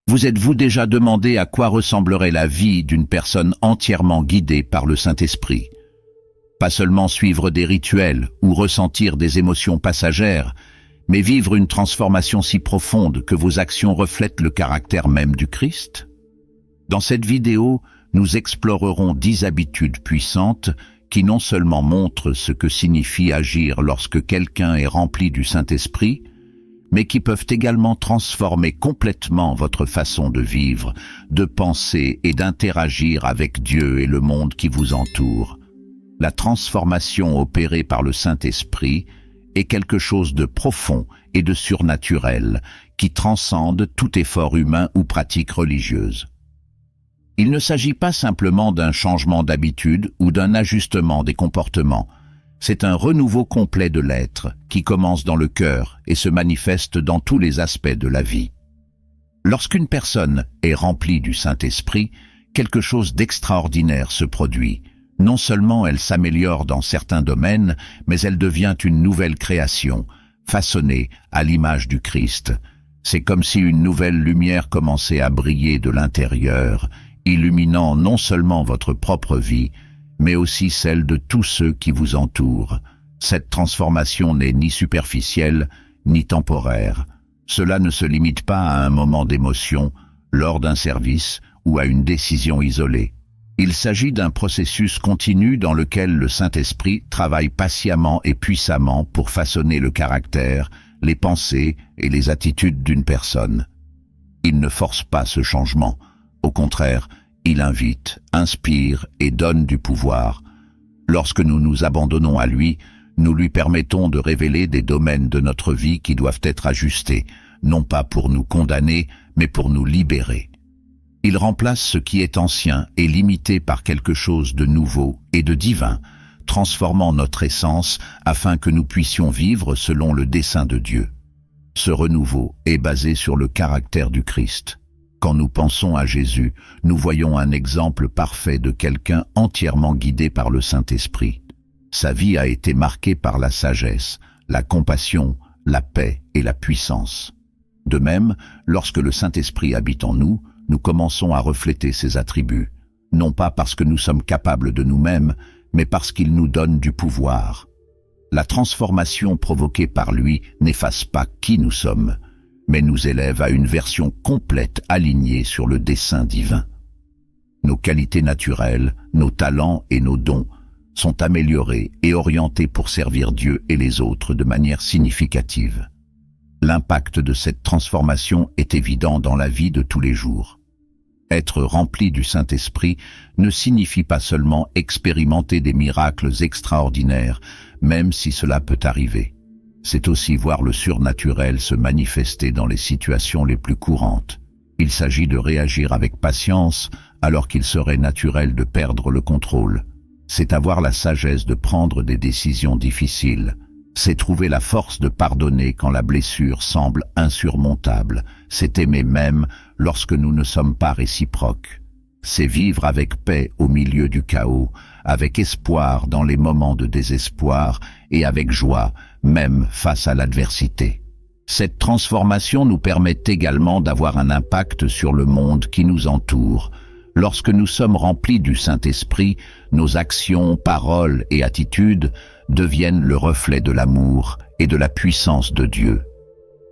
Vous êtes-vous déjà demandé à quoi ressemblerait la vie d'une personne entièrement guidée par le Saint-Esprit? Pas seulement suivre des rituels ou ressentir des émotions passagères, mais vivre une transformation si profonde que vos actions reflètent le caractère même du Christ? Dans cette vidéo, nous explorerons 10 habitudes puissantes qui non seulement montrent ce que signifie agir lorsque quelqu'un est rempli du Saint-Esprit, mais qui peuvent également transformer complètement votre façon de vivre, de penser et d'interagir avec Dieu et le monde qui vous entoure. La transformation opérée par le Saint-Esprit est quelque chose de profond et de surnaturel qui transcende tout effort humain ou pratique religieuse. Il ne s'agit pas simplement d'un changement d'habitude ou d'un ajustement des comportements. C'est un renouveau complet de l'être qui commence dans le cœur et se manifeste dans tous les aspects de la vie. Lorsqu'une personne est remplie du Saint-Esprit, quelque chose d'extraordinaire se produit. Non seulement elle s'améliore dans certains domaines, mais elle devient une nouvelle création, façonnée à l'image du Christ. C'est comme si une nouvelle lumière commençait à briller de l'intérieur, illuminant non seulement votre propre vie, mais aussi celle de tous ceux qui vous entourent. Cette transformation n'est ni superficielle, ni temporaire. Cela ne se limite pas à un moment d'émotion, lors d'un service ou à une décision isolée. Il s'agit d'un processus continu dans lequel le Saint-Esprit travaille patiemment et puissamment pour façonner le caractère, les pensées et les attitudes d'une personne. Il ne force pas ce changement. Au contraire, il invite, inspire et donne du pouvoir. Lorsque nous nous abandonnons à lui, nous lui permettons de révéler des domaines de notre vie qui doivent être ajustés, non pas pour nous condamner, mais pour nous libérer. Il remplace ce qui est ancien et limité par quelque chose de nouveau et de divin, transformant notre essence afin que nous puissions vivre selon le dessein de Dieu. Ce renouveau est basé sur le caractère du Christ. Quand nous pensons à Jésus, nous voyons un exemple parfait de quelqu'un entièrement guidé par le Saint-Esprit. Sa vie a été marquée par la sagesse, la compassion, la paix et la puissance. De même, lorsque le Saint-Esprit habite en nous, nous commençons à refléter ses attributs, non pas parce que nous sommes capables de nous-mêmes, mais parce qu'il nous donne du pouvoir. La transformation provoquée par lui n'efface pas qui nous sommes, mais nous élève à une version complète alignée sur le dessein divin. Nos qualités naturelles, nos talents et nos dons sont améliorés et orientés pour servir Dieu et les autres de manière significative. L'impact de cette transformation est évident dans la vie de tous les jours. Être rempli du Saint-Esprit ne signifie pas seulement expérimenter des miracles extraordinaires, même si cela peut arriver. C'est aussi voir le surnaturel se manifester dans les situations les plus courantes. Il s'agit de réagir avec patience alors qu'il serait naturel de perdre le contrôle. C'est avoir la sagesse de prendre des décisions difficiles. C'est trouver la force de pardonner quand la blessure semble insurmontable. C'est aimer même lorsque nous ne sommes pas réciproques. C'est vivre avec paix au milieu du chaos, avec espoir dans les moments de désespoir et avec joie, même face à l'adversité. Cette transformation nous permet également d'avoir un impact sur le monde qui nous entoure. Lorsque nous sommes remplis du Saint-Esprit, nos actions, paroles et attitudes deviennent le reflet de l'amour et de la puissance de Dieu.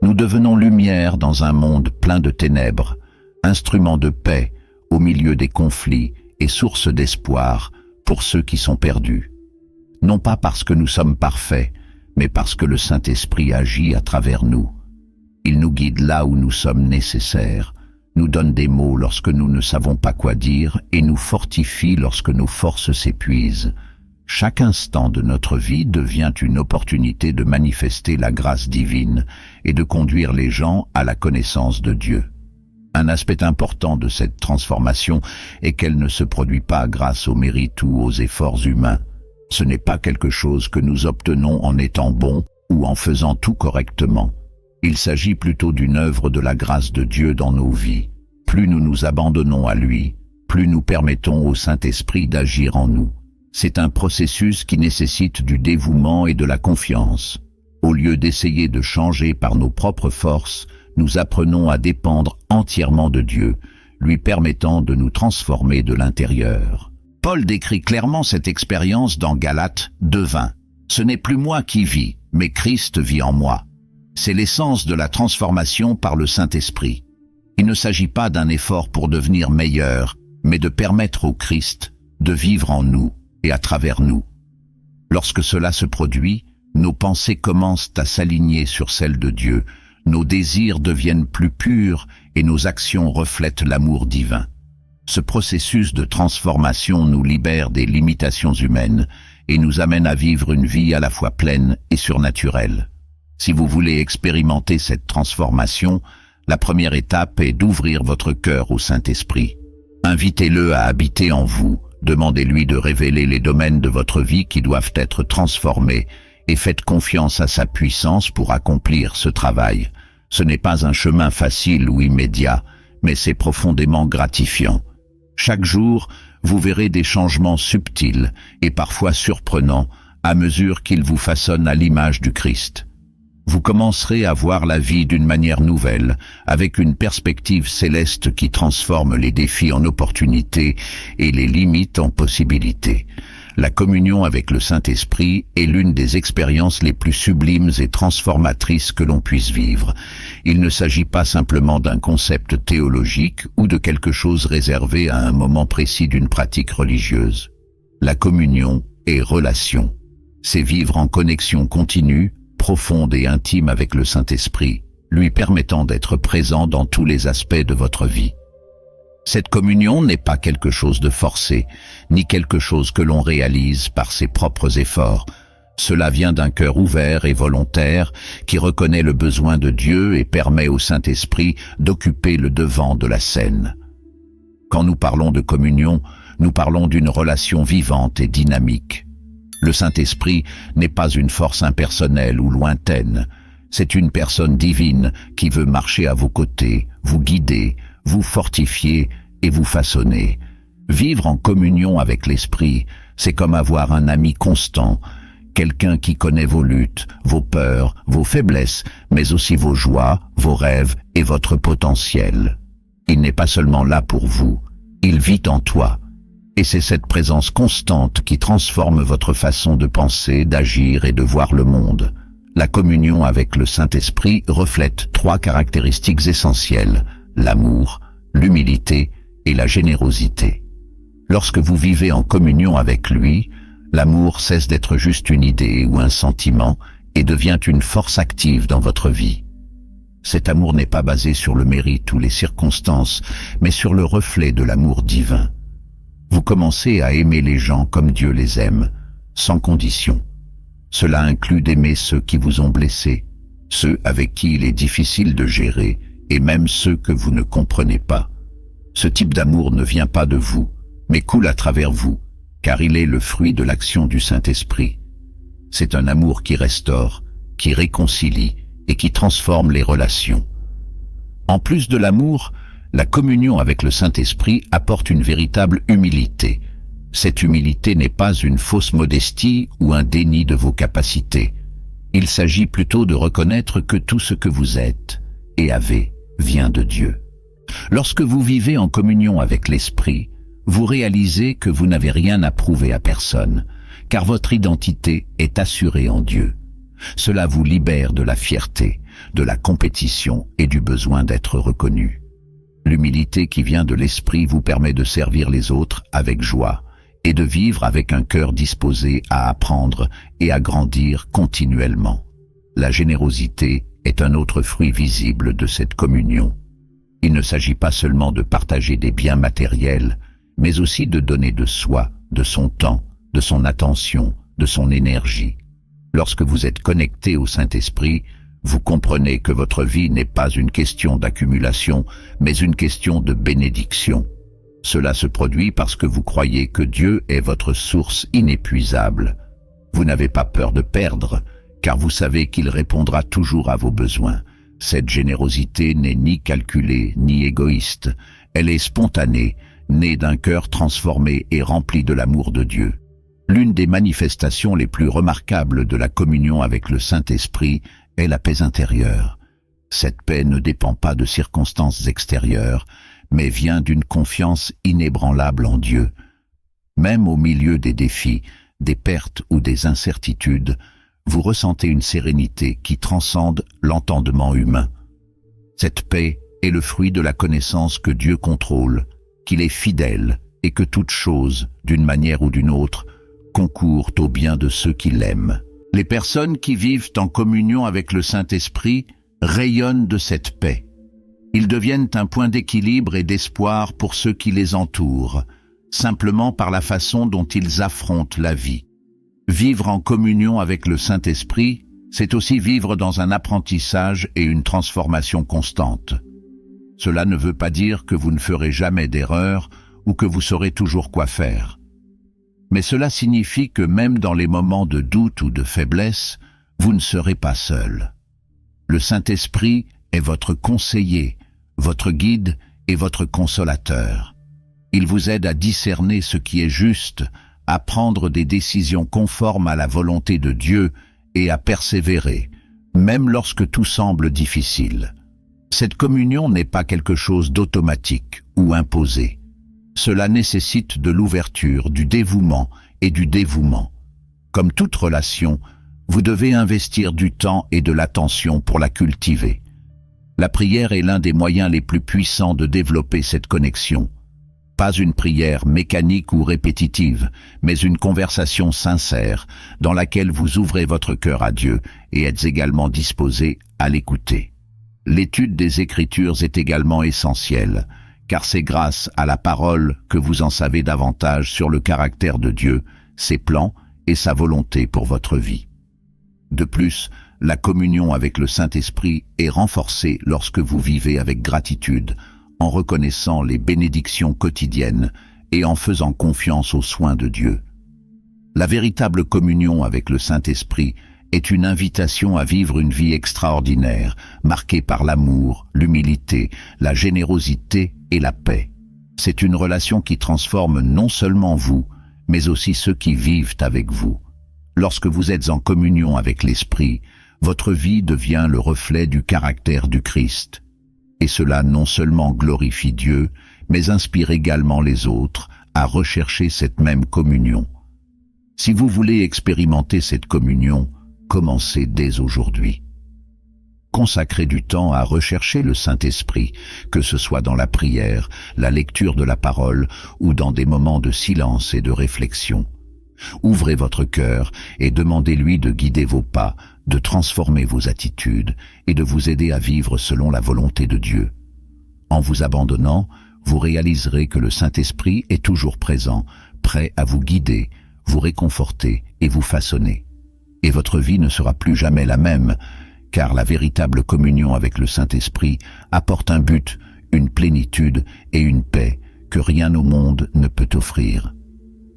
Nous devenons lumière dans un monde plein de ténèbres, instruments de paix au milieu des conflits et source d'espoir pour ceux qui sont perdus. Non pas parce que nous sommes parfaits, mais parce que le Saint-Esprit agit à travers nous. Il nous guide là où nous sommes nécessaires, nous donne des mots lorsque nous ne savons pas quoi dire et nous fortifie lorsque nos forces s'épuisent. Chaque instant de notre vie devient une opportunité de manifester la grâce divine et de conduire les gens à la connaissance de Dieu. Un aspect important de cette transformation est qu'elle ne se produit pas grâce au mérite ou aux efforts humains. Ce n'est pas quelque chose que nous obtenons en étant bons ou en faisant tout correctement. Il s'agit plutôt d'une œuvre de la grâce de Dieu dans nos vies. Plus nous nous abandonnons à lui, plus nous permettons au Saint-Esprit d'agir en nous. C'est un processus qui nécessite du dévouement et de la confiance. Au lieu d'essayer de changer par nos propres forces, nous apprenons à dépendre entièrement de Dieu, lui permettant de nous transformer de l'intérieur. Paul décrit clairement cette expérience dans Galates 2:20. « Ce n'est plus moi qui vis, mais Christ vit en moi. » C'est l'essence de la transformation par le Saint-Esprit. Il ne s'agit pas d'un effort pour devenir meilleur, mais de permettre au Christ de vivre en nous et à travers nous. Lorsque cela se produit, nos pensées commencent à s'aligner sur celles de Dieu, nos désirs deviennent plus purs et nos actions reflètent l'amour divin. Ce processus de transformation nous libère des limitations humaines et nous amène à vivre une vie à la fois pleine et surnaturelle. Si vous voulez expérimenter cette transformation, la première étape est d'ouvrir votre cœur au Saint-Esprit. Invitez-le à habiter en vous, demandez-lui de révéler les domaines de votre vie qui doivent être transformés et faites confiance à sa puissance pour accomplir ce travail. Ce n'est pas un chemin facile ou immédiat, mais c'est profondément gratifiant. Chaque jour, vous verrez des changements subtils et parfois surprenants à mesure qu'il vous façonne à l'image du Christ. Vous commencerez à voir la vie d'une manière nouvelle, avec une perspective céleste qui transforme les défis en opportunités et les limites en possibilités. La communion avec le Saint-Esprit est l'une des expériences les plus sublimes et transformatrices que l'on puisse vivre. Il ne s'agit pas simplement d'un concept théologique ou de quelque chose réservé à un moment précis d'une pratique religieuse. La communion est relation. C'est vivre en connexion continue, profonde et intime avec le Saint-Esprit, lui permettant d'être présent dans tous les aspects de votre vie. Cette communion n'est pas quelque chose de forcé, ni quelque chose que l'on réalise par ses propres efforts. Cela vient d'un cœur ouvert et volontaire qui reconnaît le besoin de Dieu et permet au Saint-Esprit d'occuper le devant de la scène. Quand nous parlons de communion, nous parlons d'une relation vivante et dynamique. Le Saint-Esprit n'est pas une force impersonnelle ou lointaine. C'est une personne divine qui veut marcher à vos côtés, vous guider, vous fortifier et vous façonner. Vivre en communion avec l'Esprit, c'est comme avoir un ami constant, quelqu'un qui connaît vos luttes, vos peurs, vos faiblesses, mais aussi vos joies, vos rêves et votre potentiel. Il n'est pas seulement là pour vous, il vit en toi. Et c'est cette présence constante qui transforme votre façon de penser, d'agir et de voir le monde. La communion avec le Saint-Esprit reflète 3 caractéristiques essentielles: l'amour, l'humilité et la générosité. Lorsque vous vivez en communion avec lui, l'amour cesse d'être juste une idée ou un sentiment et devient une force active dans votre vie. Cet amour n'est pas basé sur le mérite ou les circonstances, mais sur le reflet de l'amour divin. Vous commencez à aimer les gens comme Dieu les aime, sans condition. Cela inclut d'aimer ceux qui vous ont blessés, ceux avec qui il est difficile de gérer, et même ceux que vous ne comprenez pas. Ce type d'amour ne vient pas de vous, mais coule à travers vous, car il est le fruit de l'action du Saint-Esprit. C'est un amour qui restaure, qui réconcilie et qui transforme les relations. En plus de l'amour, la communion avec le Saint-Esprit apporte une véritable humilité. Cette humilité n'est pas une fausse modestie ou un déni de vos capacités. Il s'agit plutôt de reconnaître que tout ce que vous êtes et avez vient de Dieu. Lorsque vous vivez en communion avec l'Esprit, vous réalisez que vous n'avez rien à prouver à personne, car votre identité est assurée en Dieu. Cela vous libère de la fierté, de la compétition et du besoin d'être reconnu. L'humilité qui vient de l'Esprit vous permet de servir les autres avec joie et de vivre avec un cœur disposé à apprendre et à grandir continuellement. La générosité est un autre fruit visible de cette communion. Il ne s'agit pas seulement de partager des biens matériels, mais aussi de donner de soi, de son temps, de son attention, de son énergie. Lorsque vous êtes connecté au Saint-Esprit, vous comprenez que votre vie n'est pas une question d'accumulation, mais une question de bénédiction. Cela se produit parce que vous croyez que Dieu est votre source inépuisable. Vous n'avez pas peur de perdre, car vous savez qu'il répondra toujours à vos besoins. Cette générosité n'est ni calculée ni égoïste. Elle est spontanée, née d'un cœur transformé et rempli de l'amour de Dieu. L'une des manifestations les plus remarquables de la communion avec le Saint-Esprit est la paix intérieure. Cette paix ne dépend pas de circonstances extérieures, mais vient d'une confiance inébranlable en Dieu. Même au milieu des défis, des pertes ou des incertitudes, vous ressentez une sérénité qui transcende l'entendement humain. Cette paix est le fruit de la connaissance que Dieu contrôle, qu'il est fidèle et que toute chose, d'une manière ou d'une autre, concourt au bien de ceux qui l'aiment. Les personnes qui vivent en communion avec le Saint-Esprit rayonnent de cette paix. Ils deviennent un point d'équilibre et d'espoir pour ceux qui les entourent, simplement par la façon dont ils affrontent la vie. Vivre en communion avec le Saint-Esprit, c'est aussi vivre dans un apprentissage et une transformation constante. Cela ne veut pas dire que vous ne ferez jamais d'erreur ou que vous saurez toujours quoi faire. Mais cela signifie que même dans les moments de doute ou de faiblesse, vous ne serez pas seul. Le Saint-Esprit est votre conseiller, votre guide et votre consolateur. Il vous aide à discerner ce qui est juste, à prendre des décisions conformes à la volonté de Dieu et à persévérer, même lorsque tout semble difficile. Cette communion n'est pas quelque chose d'automatique ou imposé. Cela nécessite de l'ouverture, du dévouement et du dévouement. Comme toute relation, vous devez investir du temps et de l'attention pour la cultiver. La prière est l'un des moyens les plus puissants de développer cette connexion. Pas une prière mécanique ou répétitive, mais une conversation sincère dans laquelle vous ouvrez votre cœur à Dieu et êtes également disposé à l'écouter. L'étude des Écritures est également essentielle, car c'est grâce à la parole que vous en savez davantage sur le caractère de Dieu, ses plans et sa volonté pour votre vie. De plus, la communion avec le Saint-Esprit est renforcée lorsque vous vivez avec gratitude, en reconnaissant les bénédictions quotidiennes et en faisant confiance aux soins de Dieu. La véritable communion avec le Saint-Esprit est une invitation à vivre une vie extraordinaire, marquée par l'amour, l'humilité, la générosité et la paix. C'est une relation qui transforme non seulement vous, mais aussi ceux qui vivent avec vous. Lorsque vous êtes en communion avec l'Esprit, votre vie devient le reflet du caractère du Christ. Et cela non seulement glorifie Dieu, mais inspire également les autres à rechercher cette même communion. Si vous voulez expérimenter cette communion, commencez dès aujourd'hui. Consacrez du temps à rechercher le Saint-Esprit, que ce soit dans la prière, la lecture de la parole ou dans des moments de silence et de réflexion. Ouvrez votre cœur et demandez-lui de guider vos pas, de transformer vos attitudes et de vous aider à vivre selon la volonté de Dieu. En vous abandonnant, vous réaliserez que le Saint-Esprit est toujours présent, prêt à vous guider, vous réconforter et vous façonner. Et votre vie ne sera plus jamais la même, car la véritable communion avec le Saint-Esprit apporte un but, une plénitude et une paix que rien au monde ne peut offrir.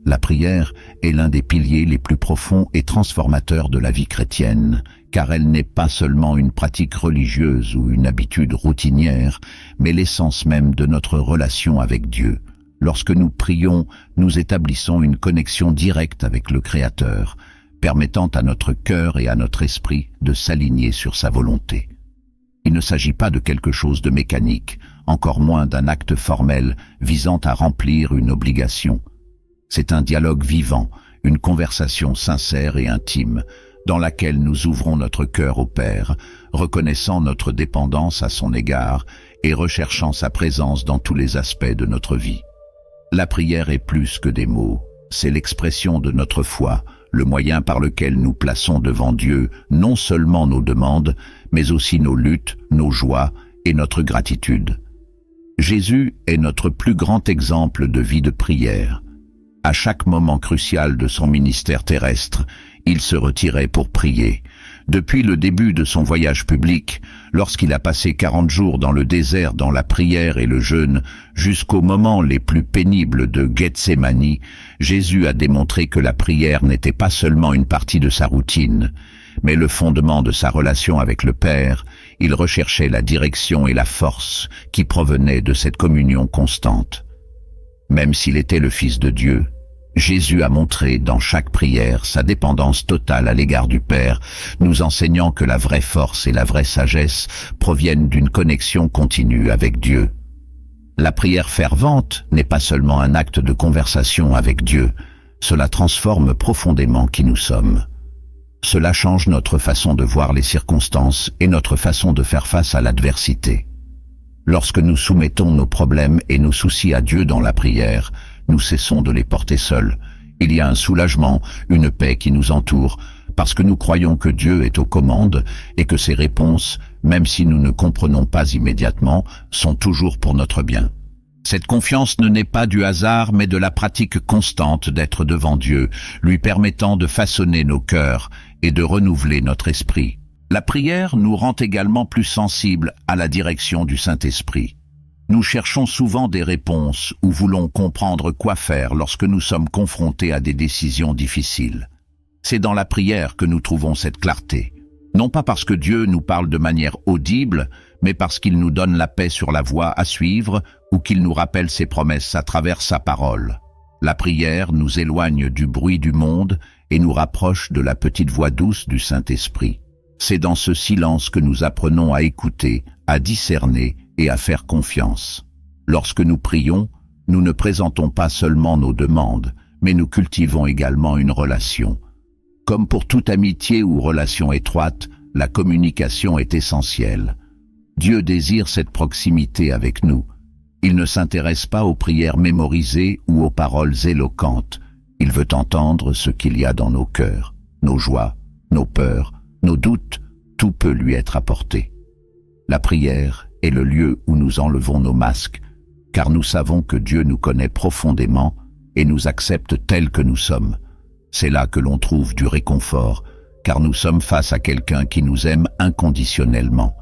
La prière est l'un des piliers les plus profonds et transformateurs de la vie chrétienne, car elle n'est pas seulement une pratique religieuse ou une habitude routinière, mais l'essence même de notre relation avec Dieu. Lorsque nous prions, nous établissons une connexion directe avec le Créateur, permettant à notre cœur et à notre esprit de s'aligner sur sa volonté. Il ne s'agit pas de quelque chose de mécanique, encore moins d'un acte formel visant à remplir une obligation. C'est un dialogue vivant, une conversation sincère et intime, dans laquelle nous ouvrons notre cœur au Père, reconnaissant notre dépendance à son égard et recherchant sa présence dans tous les aspects de notre vie. La prière est plus que des mots, c'est l'expression de notre foi, le moyen par lequel nous plaçons devant Dieu non seulement nos demandes, mais aussi nos luttes, nos joies et notre gratitude. Jésus est notre plus grand exemple de vie de prière. À chaque moment crucial de son ministère terrestre, il se retirait pour prier. Depuis le début de son voyage public, lorsqu'il a passé 40 jours dans le désert dans la prière et le jeûne, jusqu'aux moments les plus pénibles de Gethsémani, Jésus a démontré que la prière n'était pas seulement une partie de sa routine, mais le fondement de sa relation avec le Père. Il recherchait la direction et la force qui provenaient de cette communion constante. Même s'il était le Fils de Dieu, Jésus a montré dans chaque prière sa dépendance totale à l'égard du Père, nous enseignant que la vraie force et la vraie sagesse proviennent d'une connexion continue avec Dieu. La prière fervente n'est pas seulement un acte de conversation avec Dieu, cela transforme profondément qui nous sommes. Cela change notre façon de voir les circonstances et notre façon de faire face à l'adversité. Lorsque nous soumettons nos problèmes et nos soucis à Dieu dans la prière, nous cessons de les porter seuls. Il y a un soulagement, une paix qui nous entoure, parce que nous croyons que Dieu est aux commandes et que ses réponses, même si nous ne comprenons pas immédiatement, sont toujours pour notre bien. Cette confiance ne naît pas du hasard, mais de la pratique constante d'être devant Dieu, lui permettant de façonner nos cœurs et de renouveler notre esprit. La prière nous rend également plus sensibles à la direction du Saint-Esprit. Nous cherchons souvent des réponses ou voulons comprendre quoi faire lorsque nous sommes confrontés à des décisions difficiles. C'est dans la prière que nous trouvons cette clarté. Non pas parce que Dieu nous parle de manière audible, mais parce qu'il nous donne la paix sur la voie à suivre ou qu'il nous rappelle ses promesses à travers sa parole. La prière nous éloigne du bruit du monde et nous rapproche de la petite voix douce du Saint-Esprit. C'est dans ce silence que nous apprenons à écouter, à discerner et à faire confiance. Lorsque nous prions, nous ne présentons pas seulement nos demandes, mais nous cultivons également une relation. Comme pour toute amitié ou relation étroite, la communication est essentielle. Dieu désire cette proximité avec nous. Il ne s'intéresse pas aux prières mémorisées ou aux paroles éloquentes. Il veut entendre ce qu'il y a dans nos cœurs, nos joies, nos peurs, nos doutes, tout peut lui être apporté. La prière est le lieu où nous enlevons nos masques, car nous savons que Dieu nous connaît profondément et nous accepte tels que nous sommes. C'est là que l'on trouve du réconfort, car nous sommes face à quelqu'un qui nous aime inconditionnellement.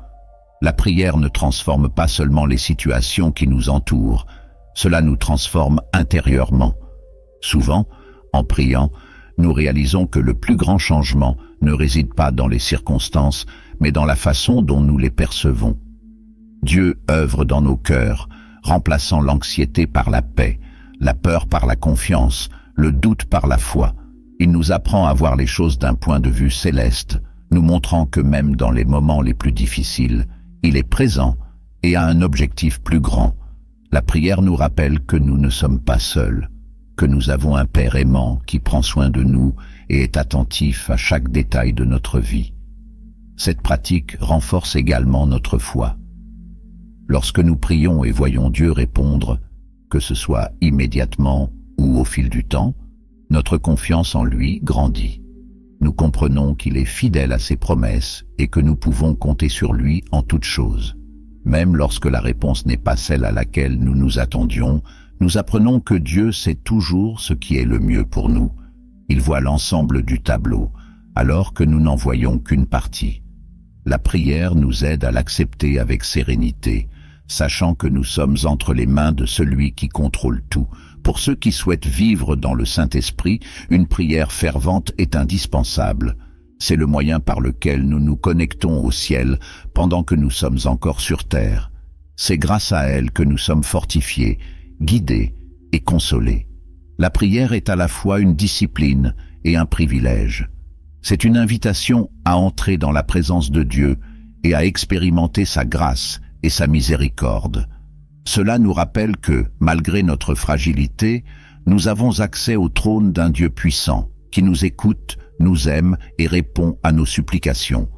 La prière ne transforme pas seulement les situations qui nous entourent, cela nous transforme intérieurement. Souvent, en priant, nous réalisons que le plus grand changement ne réside pas dans les circonstances, mais dans la façon dont nous les percevons. Dieu œuvre dans nos cœurs, remplaçant l'anxiété par la paix, la peur par la confiance, le doute par la foi. Il nous apprend à voir les choses d'un point de vue céleste, nous montrant que même dans les moments les plus difficiles, il est présent et a un objectif plus grand. La prière nous rappelle que nous ne sommes pas seuls, que nous avons un Père aimant qui prend soin de nous et est attentif à chaque détail de notre vie. Cette pratique renforce également notre foi. Lorsque nous prions et voyons Dieu répondre, que ce soit immédiatement ou au fil du temps, notre confiance en lui grandit. Nous comprenons qu'il est fidèle à ses promesses et que nous pouvons compter sur lui en toutes choses. Même lorsque la réponse n'est pas celle à laquelle nous nous attendions, nous apprenons que Dieu sait toujours ce qui est le mieux pour nous. Il voit l'ensemble du tableau, alors que nous n'en voyons qu'une partie. La prière nous aide à l'accepter avec sérénité, sachant que nous sommes entre les mains de celui qui contrôle tout. Pour ceux qui souhaitent vivre dans le Saint-Esprit, une prière fervente est indispensable. C'est le moyen par lequel nous nous connectons au ciel pendant que nous sommes encore sur terre. C'est grâce à elle que nous sommes fortifiés, guidés et consolés. La prière est à la fois une discipline et un privilège. C'est une invitation à entrer dans la présence de Dieu et à expérimenter sa grâce et sa miséricorde. Cela nous rappelle que, malgré notre fragilité, nous avons accès au trône d'un Dieu puissant, qui nous écoute, nous aime et répond à nos supplications.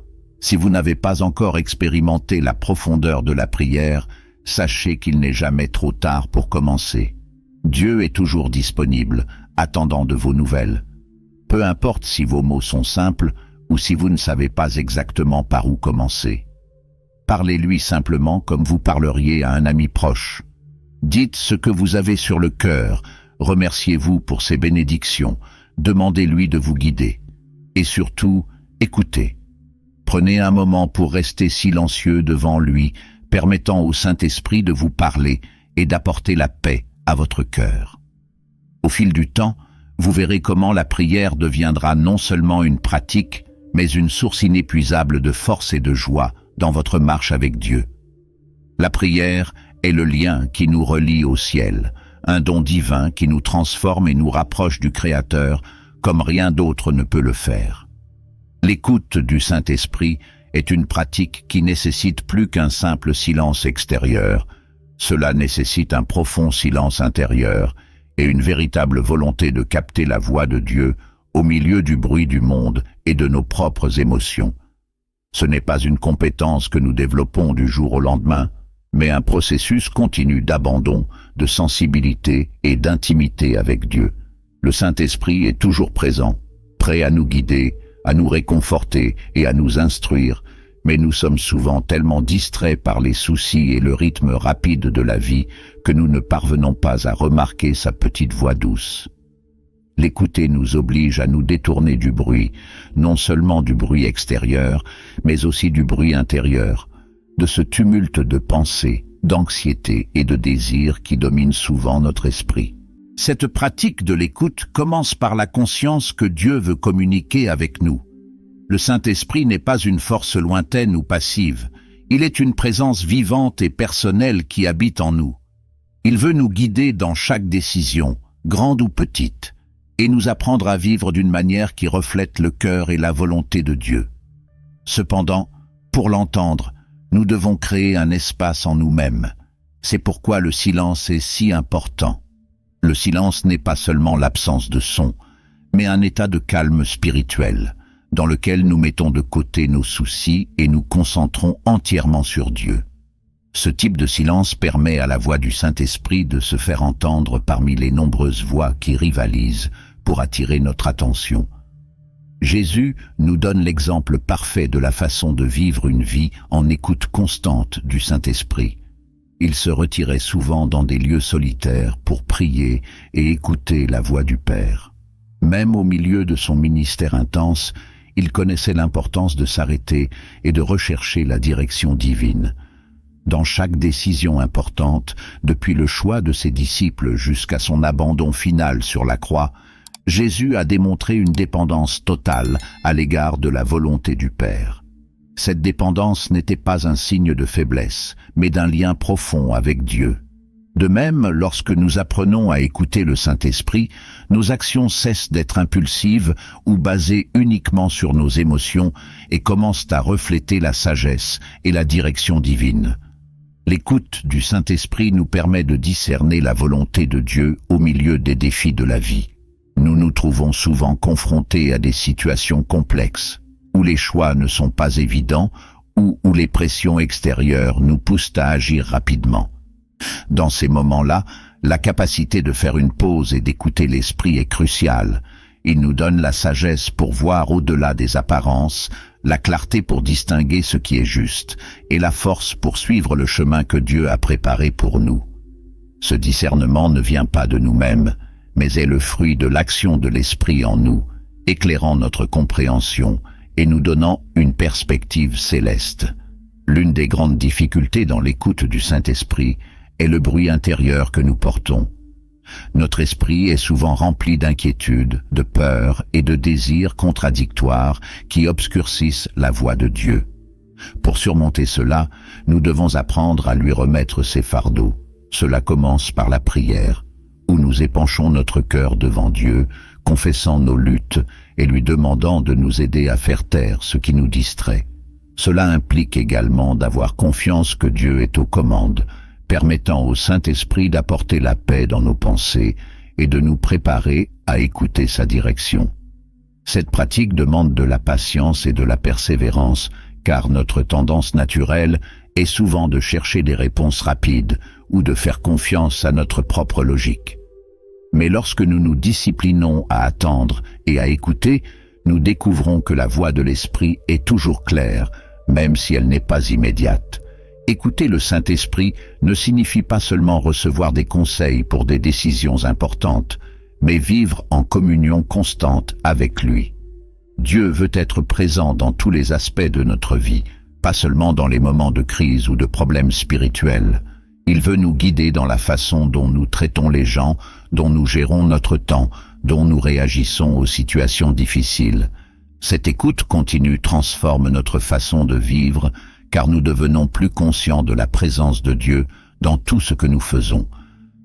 Si vous n'avez pas encore expérimenté la profondeur de la prière, sachez qu'il n'est jamais trop tard pour commencer. Dieu est toujours disponible, attendant de vos nouvelles. Peu importe si vos mots sont simples ou si vous ne savez pas exactement par où commencer. Parlez-lui simplement comme vous parleriez à un ami proche. Dites ce que vous avez sur le cœur, remerciez-vous pour ses bénédictions, demandez-lui de vous guider. Et surtout, écoutez. Prenez un moment pour rester silencieux devant lui, permettant au Saint-Esprit de vous parler et d'apporter la paix à votre cœur. Au fil du temps, vous verrez comment la prière deviendra non seulement une pratique, mais une source inépuisable de force et de joie dans votre marche avec Dieu. La prière est le lien qui nous relie au ciel, un don divin qui nous transforme et nous rapproche du Créateur comme rien d'autre ne peut le faire. L'écoute du Saint-Esprit est une pratique qui nécessite plus qu'un simple silence extérieur. Cela nécessite un profond silence intérieur et une véritable volonté de capter la voix de Dieu au milieu du bruit du monde et de nos propres émotions. Ce n'est pas une compétence que nous développons du jour au lendemain, mais un processus continu d'abandon, de sensibilité et d'intimité avec Dieu. Le Saint-Esprit est toujours présent, prêt à nous guider, à nous réconforter et à nous instruire, mais nous sommes souvent tellement distraits par les soucis et le rythme rapide de la vie que nous ne parvenons pas à remarquer sa petite voix douce. L'écouter nous oblige à nous détourner du bruit, non seulement du bruit extérieur, mais aussi du bruit intérieur, de ce tumulte de pensées, d'anxiété et de désirs qui domine souvent notre esprit. Cette pratique de l'écoute commence par la conscience que Dieu veut communiquer avec nous. Le Saint-Esprit n'est pas une force lointaine ou passive, il est une présence vivante et personnelle qui habite en nous. Il veut nous guider dans chaque décision, grande ou petite, et nous apprendre à vivre d'une manière qui reflète le cœur et la volonté de Dieu. Cependant, pour l'entendre, nous devons créer un espace en nous-mêmes. C'est pourquoi le silence est si important. Le silence n'est pas seulement l'absence de son, mais un état de calme spirituel, dans lequel nous mettons de côté nos soucis et nous concentrons entièrement sur Dieu. Ce type de silence permet à la voix du Saint-Esprit de se faire entendre parmi les nombreuses voix qui rivalisent pour attirer notre attention. Jésus nous donne l'exemple parfait de la façon de vivre une vie en écoute constante du Saint-Esprit. Il se retirait souvent dans des lieux solitaires pour prier et écouter la voix du Père. Même au milieu de son ministère intense, il connaissait l'importance de s'arrêter et de rechercher la direction divine. Dans chaque décision importante, depuis le choix de ses disciples jusqu'à son abandon final sur la croix, Jésus a démontré une dépendance totale à l'égard de la volonté du Père. Cette dépendance n'était pas un signe de faiblesse, mais d'un lien profond avec Dieu. De même, lorsque nous apprenons à écouter le Saint-Esprit, nos actions cessent d'être impulsives ou basées uniquement sur nos émotions et commencent à refléter la sagesse et la direction divine. L'écoute du Saint-Esprit nous permet de discerner la volonté de Dieu au milieu des défis de la vie. Nous nous trouvons souvent confrontés à des situations complexes, où les choix ne sont pas évidents ou où les pressions extérieures nous poussent à agir rapidement. Dans ces moments-là, la capacité de faire une pause et d'écouter l'Esprit est cruciale. Il nous donne la sagesse pour voir au-delà des apparences, la clarté pour distinguer ce qui est juste, et la force pour suivre le chemin que Dieu a préparé pour nous. Ce discernement ne vient pas de nous-mêmes, mais est le fruit de l'action de l'Esprit en nous, éclairant notre compréhension et nous donnant une perspective céleste. L'une des grandes difficultés dans l'écoute du Saint-Esprit est le bruit intérieur que nous portons. Notre esprit est souvent rempli d'inquiétudes, de peurs et de désirs contradictoires qui obscurcissent la voix de Dieu. Pour surmonter cela, nous devons apprendre à lui remettre ses fardeaux. Cela commence par la prière, où nous épanchons notre cœur devant Dieu, confessant nos luttes et lui demandant de nous aider à faire taire ce qui nous distrait. Cela implique également d'avoir confiance que Dieu est aux commandes, permettant au Saint-Esprit d'apporter la paix dans nos pensées et de nous préparer à écouter sa direction. Cette pratique demande de la patience et de la persévérance, car notre tendance naturelle est souvent de chercher des réponses rapides ou de faire confiance à notre propre logique. Mais lorsque nous nous disciplinons à attendre et à écouter, nous découvrons que la voix de l'Esprit est toujours claire, même si elle n'est pas immédiate. Écouter le Saint-Esprit ne signifie pas seulement recevoir des conseils pour des décisions importantes, mais vivre en communion constante avec lui. Dieu veut être présent dans tous les aspects de notre vie, pas seulement dans les moments de crise ou de problèmes spirituels. Il veut nous guider dans la façon dont nous traitons les gens, dont nous gérons notre temps, dont nous réagissons aux situations difficiles. Cette écoute continue transforme notre façon de vivre, car nous devenons plus conscients de la présence de Dieu dans tout ce que nous faisons.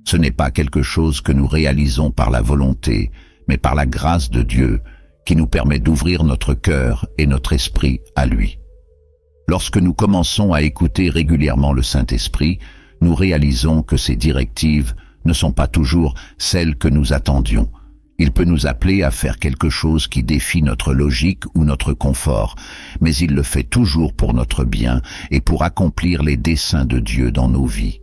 Ce n'est pas quelque chose que nous réalisons par la volonté, mais par la grâce de Dieu, qui nous permet d'ouvrir notre cœur et notre esprit à lui. Lorsque nous commençons à écouter régulièrement le Saint-Esprit, nous réalisons que ses directives ne sont pas toujours celles que nous attendions. Il peut nous appeler à faire quelque chose qui défie notre logique ou notre confort, mais il le fait toujours pour notre bien et pour accomplir les desseins de Dieu dans nos vies.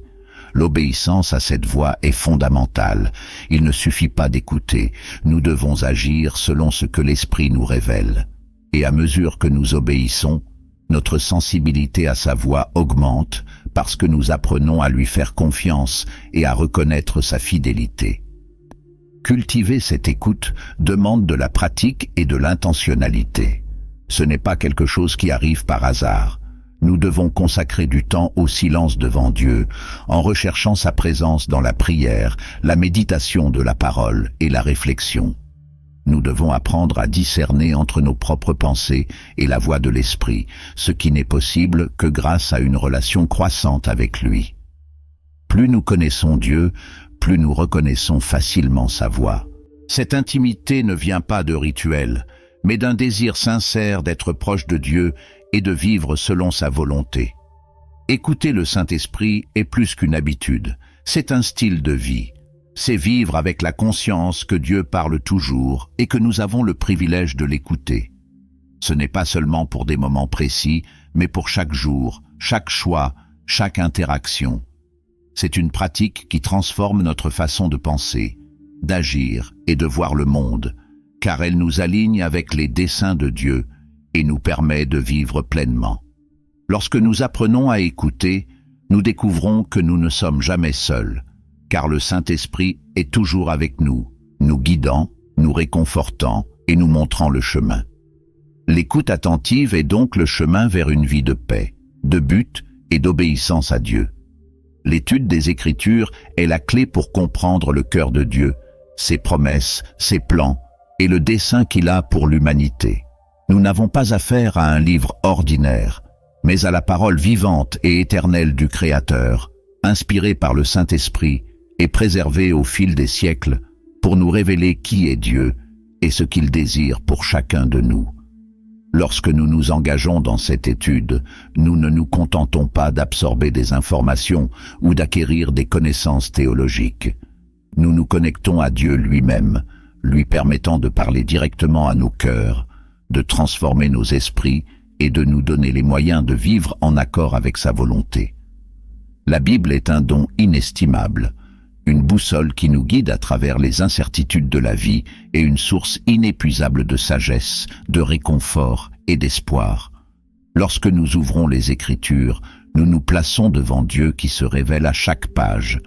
L'obéissance à cette voix est fondamentale. Il ne suffit pas d'écouter, nous devons agir selon ce que l'Esprit nous révèle. Et à mesure que nous obéissons, notre sensibilité à sa voix augmente parce que nous apprenons à lui faire confiance et à reconnaître sa fidélité. Cultiver cette écoute demande de la pratique et de l'intentionnalité. Ce n'est pas quelque chose qui arrive par hasard. Nous devons consacrer du temps au silence devant Dieu, en recherchant sa présence dans la prière, la méditation de la parole et la réflexion. Nous devons apprendre à discerner entre nos propres pensées et la voix de l'Esprit, ce qui n'est possible que grâce à une relation croissante avec lui. Plus nous connaissons Dieu, plus nous reconnaissons facilement sa voix. Cette intimité ne vient pas de rituels, mais d'un désir sincère d'être proche de Dieu et de vivre selon sa volonté. Écouter le Saint-Esprit est plus qu'une habitude, c'est un style de vie. C'est vivre avec la conscience que Dieu parle toujours et que nous avons le privilège de l'écouter. Ce n'est pas seulement pour des moments précis, mais pour chaque jour, chaque choix, chaque interaction. C'est une pratique qui transforme notre façon de penser, d'agir et de voir le monde, car elle nous aligne avec les desseins de Dieu et nous permet de vivre pleinement. Lorsque nous apprenons à écouter, nous découvrons que nous ne sommes jamais seuls, car le Saint-Esprit est toujours avec nous, nous guidant, nous réconfortant et nous montrant le chemin. L'écoute attentive est donc le chemin vers une vie de paix, de but et d'obéissance à Dieu. L'étude des Écritures est la clé pour comprendre le cœur de Dieu, ses promesses, ses plans et le dessein qu'il a pour l'humanité. Nous n'avons pas affaire à un livre ordinaire, mais à la parole vivante et éternelle du Créateur, inspirée par le Saint-Esprit et préservée au fil des siècles pour nous révéler qui est Dieu et ce qu'il désire pour chacun de nous. Lorsque nous nous engageons dans cette étude, nous ne nous contentons pas d'absorber des informations ou d'acquérir des connaissances théologiques. Nous nous connectons à Dieu lui-même, lui permettant de parler directement à nos cœurs, de transformer nos esprits et de nous donner les moyens de vivre en accord avec sa volonté. La Bible est un don inestimable, une boussole qui nous guide à travers les incertitudes de la vie et une source inépuisable de sagesse, de réconfort et d'espoir. Lorsque nous ouvrons les Écritures, nous nous plaçons devant Dieu qui se révèle à chaque page,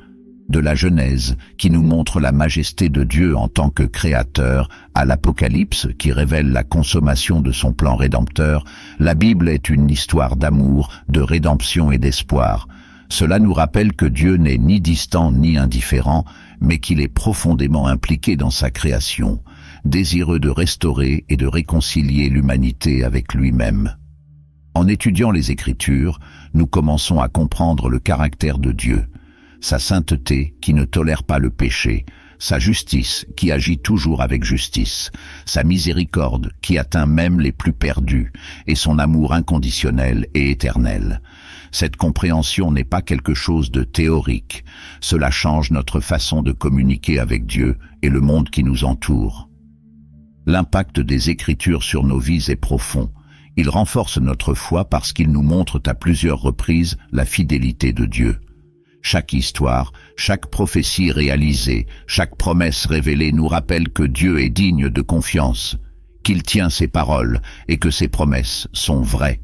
de la Genèse qui nous montre la majesté de Dieu en tant que Créateur, à l'Apocalypse qui révèle la consommation de son plan rédempteur. La Bible est une histoire d'amour, de rédemption et d'espoir. Cela nous rappelle que Dieu n'est ni distant ni indifférent, mais qu'il est profondément impliqué dans sa création, désireux de restaurer et de réconcilier l'humanité avec lui-même. En étudiant les Écritures, nous commençons à comprendre le caractère de Dieu, sa sainteté qui ne tolère pas le péché, sa justice qui agit toujours avec justice, sa miséricorde qui atteint même les plus perdus, et son amour inconditionnel et éternel. Cette compréhension n'est pas quelque chose de théorique, cela change notre façon de communiquer avec Dieu et le monde qui nous entoure. L'impact des Écritures sur nos vies est profond. Il renforce notre foi parce qu'il nous montre à plusieurs reprises la fidélité de Dieu. Chaque histoire, chaque prophétie réalisée, chaque promesse révélée nous rappelle que Dieu est digne de confiance, qu'il tient ses paroles et que ses promesses sont vraies.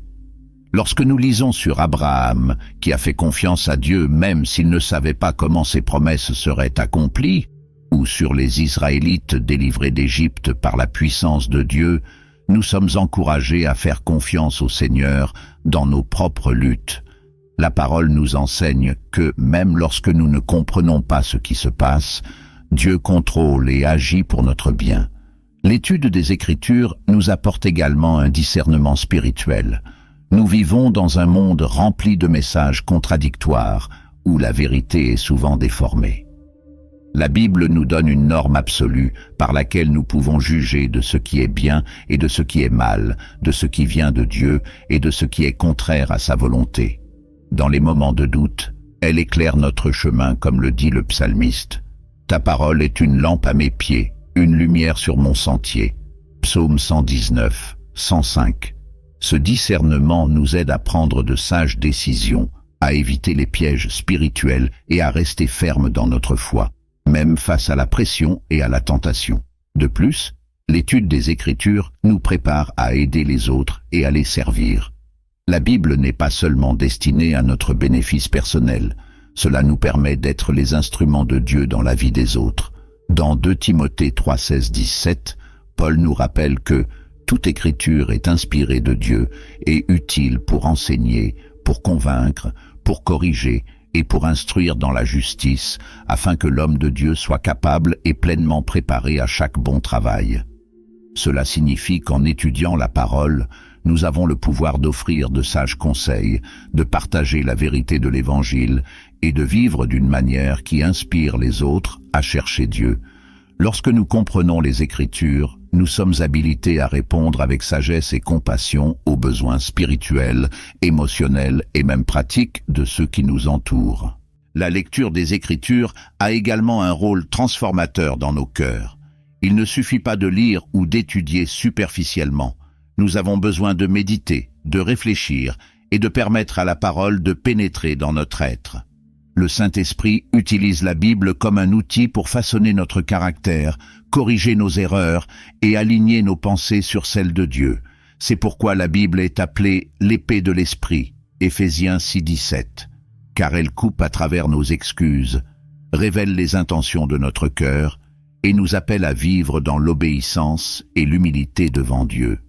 Lorsque nous lisons sur Abraham, qui a fait confiance à Dieu même s'il ne savait pas comment ses promesses seraient accomplies, ou sur les Israélites délivrés d'Égypte par la puissance de Dieu, nous sommes encouragés à faire confiance au Seigneur dans nos propres luttes. La parole nous enseigne que, même lorsque nous ne comprenons pas ce qui se passe, Dieu contrôle et agit pour notre bien. L'étude des Écritures nous apporte également un discernement spirituel. Nous vivons dans un monde rempli de messages contradictoires, où la vérité est souvent déformée. La Bible nous donne une norme absolue par laquelle nous pouvons juger de ce qui est bien et de ce qui est mal, de ce qui vient de Dieu et de ce qui est contraire à sa volonté. Dans les moments de doute, elle éclaire notre chemin comme le dit le psalmiste. Ta parole est une lampe à mes pieds, une lumière sur mon sentier. Psaume 119, 105. Ce discernement nous aide à prendre de sages décisions, à éviter les pièges spirituels et à rester ferme dans notre foi, même face à la pression et à la tentation. De plus, l'étude des Écritures nous prépare à aider les autres et à les servir. La Bible n'est pas seulement destinée à notre bénéfice personnel, cela nous permet d'être les instruments de Dieu dans la vie des autres. Dans 2 Timothée 3, 16, 17, Paul nous rappelle que toute écriture est inspirée de Dieu et utile pour enseigner, pour convaincre, pour corriger et pour instruire dans la justice, afin que l'homme de Dieu soit capable et pleinement préparé à chaque bon travail. Cela signifie qu'en étudiant la parole, nous avons le pouvoir d'offrir de sages conseils, de partager la vérité de l'Évangile et de vivre d'une manière qui inspire les autres à chercher Dieu. Lorsque nous comprenons les Écritures, nous sommes habilités à répondre avec sagesse et compassion aux besoins spirituels, émotionnels et même pratiques de ceux qui nous entourent. La lecture des Écritures a également un rôle transformateur dans nos cœurs. Il ne suffit pas de lire ou d'étudier superficiellement. Nous avons besoin de méditer, de réfléchir et de permettre à la parole de pénétrer dans notre être. Le Saint-Esprit utilise la Bible comme un outil pour façonner notre caractère, corriger nos erreurs et aligner nos pensées sur celles de Dieu. C'est pourquoi la Bible est appelée l'épée de l'Esprit, Éphésiens 6, 17, car elle coupe à travers nos excuses, révèle les intentions de notre cœur et nous appelle à vivre dans l'obéissance et l'humilité devant Dieu.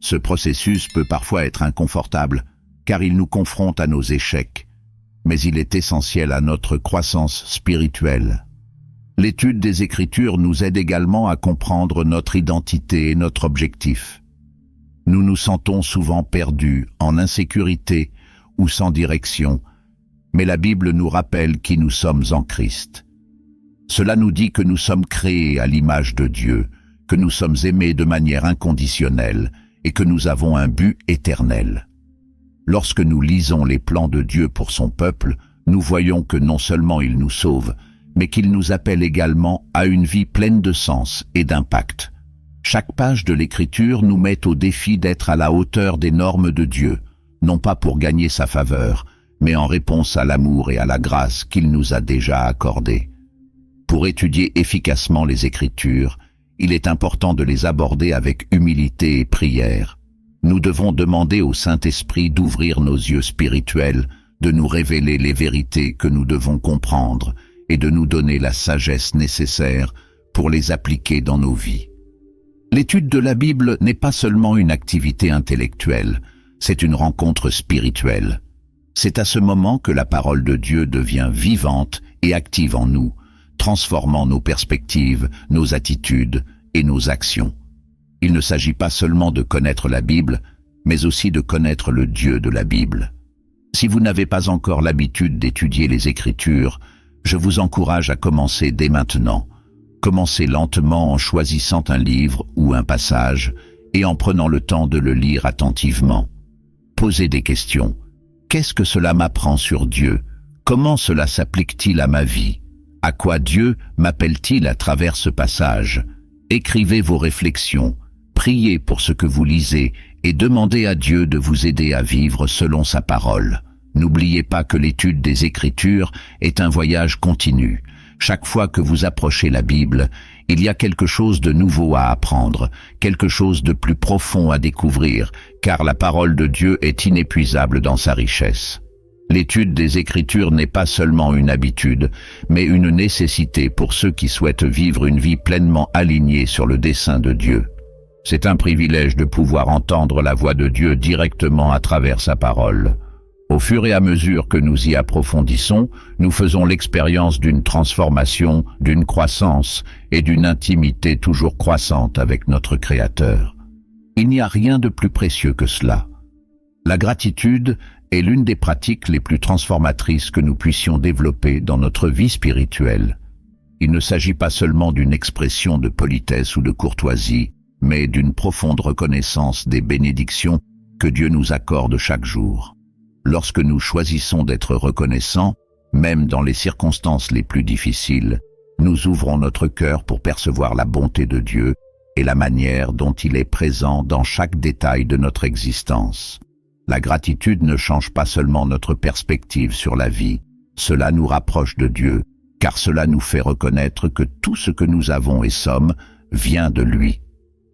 Ce processus peut parfois être inconfortable, car il nous confronte à nos échecs, mais il est essentiel à notre croissance spirituelle. L'étude des Écritures nous aide également à comprendre notre identité et notre objectif. Nous nous sentons souvent perdus, en insécurité ou sans direction, mais la Bible nous rappelle qui nous sommes en Christ. Cela nous dit que nous sommes créés à l'image de Dieu, que nous sommes aimés de manière inconditionnelle et que nous avons un but éternel. Lorsque nous lisons les plans de Dieu pour son peuple, nous voyons que non seulement il nous sauve, mais qu'il nous appelle également à une vie pleine de sens et d'impact. Chaque page de l'Écriture nous met au défi d'être à la hauteur des normes de Dieu, non pas pour gagner sa faveur, mais en réponse à l'amour et à la grâce qu'il nous a déjà accordés. Pour étudier efficacement les Écritures, il est important de les aborder avec humilité et prière. Nous devons demander au Saint-Esprit d'ouvrir nos yeux spirituels, de nous révéler les vérités que nous devons comprendre et de nous donner la sagesse nécessaire pour les appliquer dans nos vies. L'étude de la Bible n'est pas seulement une activité intellectuelle, c'est une rencontre spirituelle. C'est à ce moment que la parole de Dieu devient vivante et active en nous, transformant nos perspectives, nos attitudes et nos actions. Il ne s'agit pas seulement de connaître la Bible, mais aussi de connaître le Dieu de la Bible. Si vous n'avez pas encore l'habitude d'étudier les Écritures, je vous encourage à commencer dès maintenant. Commencez lentement en choisissant un livre ou un passage et en prenant le temps de le lire attentivement. Posez des questions. Qu'est-ce que cela m'apprend sur Dieu? Comment cela s'applique-t-il à ma vie? À quoi Dieu m'appelle-t-il à travers ce passage? Écrivez vos réflexions, priez pour ce que vous lisez et demandez à Dieu de vous aider à vivre selon sa parole. N'oubliez pas que l'étude des Écritures est un voyage continu. Chaque fois que vous approchez la Bible, il y a quelque chose de nouveau à apprendre, quelque chose de plus profond à découvrir, car la parole de Dieu est inépuisable dans sa richesse. L'étude des Écritures n'est pas seulement une habitude, mais une nécessité pour ceux qui souhaitent vivre une vie pleinement alignée sur le dessein de Dieu. C'est un privilège de pouvoir entendre la voix de Dieu directement à travers sa parole. Au fur et à mesure que nous y approfondissons, nous faisons l'expérience d'une transformation, d'une croissance et d'une intimité toujours croissante avec notre Créateur. Il n'y a rien de plus précieux que cela. La gratitude est l'une des pratiques les plus transformatrices que nous puissions développer dans notre vie spirituelle. Il ne s'agit pas seulement d'une expression de politesse ou de courtoisie, mais d'une profonde reconnaissance des bénédictions que Dieu nous accorde chaque jour. Lorsque nous choisissons d'être reconnaissants, même dans les circonstances les plus difficiles, nous ouvrons notre cœur pour percevoir la bonté de Dieu et la manière dont il est présent dans chaque détail de notre existence. La gratitude ne change pas seulement notre perspective sur la vie, cela nous rapproche de Dieu, car cela nous fait reconnaître que tout ce que nous avons et sommes vient de lui.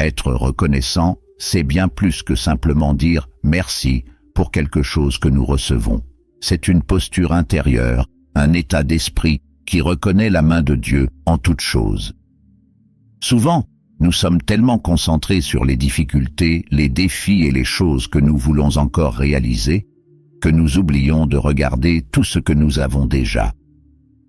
Être reconnaissant, c'est bien plus que simplement dire « merci » pour quelque chose que nous recevons. C'est une posture intérieure, un état d'esprit qui reconnaît la main de Dieu en toutes choses. Souvent, nous sommes tellement concentrés sur les difficultés, les défis et les choses que nous voulons encore réaliser, que nous oublions de regarder tout ce que nous avons déjà.